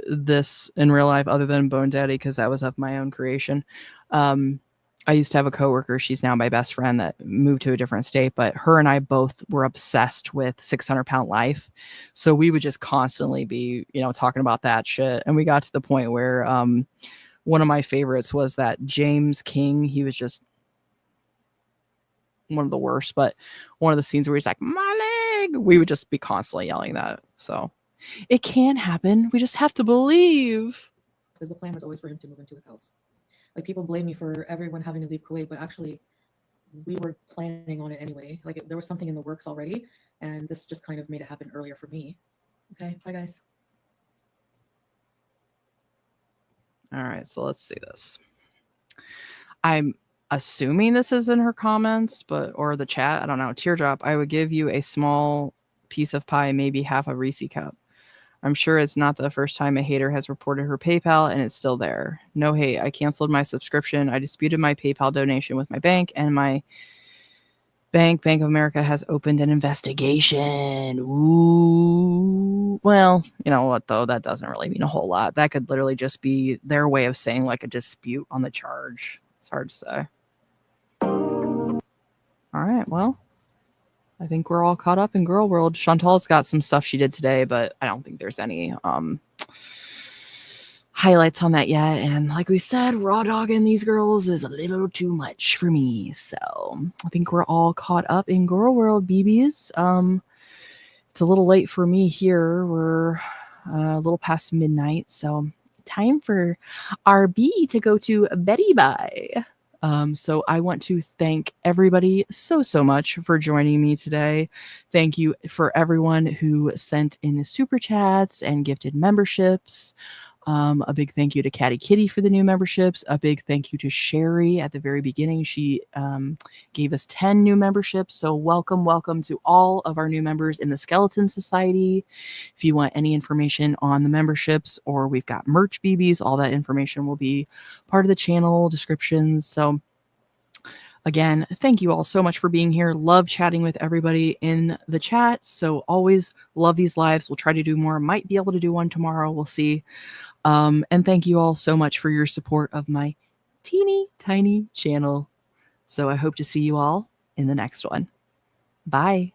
this in real life, other than Bone Daddy, because that was of my own creation. I used to have a coworker. She's now my best friend that moved to a different state, but her and I both were obsessed with 600-pound life. So we would just constantly be, talking about that shit. And we got to the point where one of my favorites was that James King. He was just one of the worst, but one of the scenes where he's like, my leg, we would just be constantly yelling that. So it can happen. We just have to believe. Because the plan was always for him to move into his house. People blame me for everyone having to leave Kuwait, but actually we were planning on it anyway. There was something in the works already, and this just kind of made it happen earlier for me. Okay, bye guys. All right, so let's see this. I'm assuming this is in her comments, or the chat. I don't know. Teardrop. I would give you a small piece of pie, maybe half a Reese cup. I'm sure it's not the first time a hater has reported her PayPal and it's still there. No hate. I canceled my subscription. I disputed my PayPal donation with my bank, and my Bank of America has opened an investigation. Ooh. Well, you know what, though? That doesn't really mean a whole lot. That could literally just be their way of saying a dispute on the charge. It's hard to say. All right, well, I think we're all caught up in girl world. Chantal's got some stuff she did today, but I don't think there's any highlights on that yet. And like we said, raw dogging these girls is a little too much for me. So I think we're all caught up in girl world, BBs. It's a little late for me here. We're a little past midnight. So time for RB to go to Betty Bye. So I want to thank everybody so much for joining me today. Thank you for everyone who sent in the super chats and gifted memberships. A big thank you to Catty Kitty for the new memberships. A big thank you to Sherry at the very beginning. She gave us 10 new memberships. So welcome to all of our new members in the Skeleton Society. If you want any information on the memberships, or we've got merch BBs, all that information will be part of the channel descriptions. So again, thank you all so much for being here. Love chatting with everybody in the chat. So always love these lives. We'll try to do more. Might be able to do one tomorrow. We'll see. And thank you all so much for your support of my teeny tiny channel. So I hope to see you all in the next one. Bye.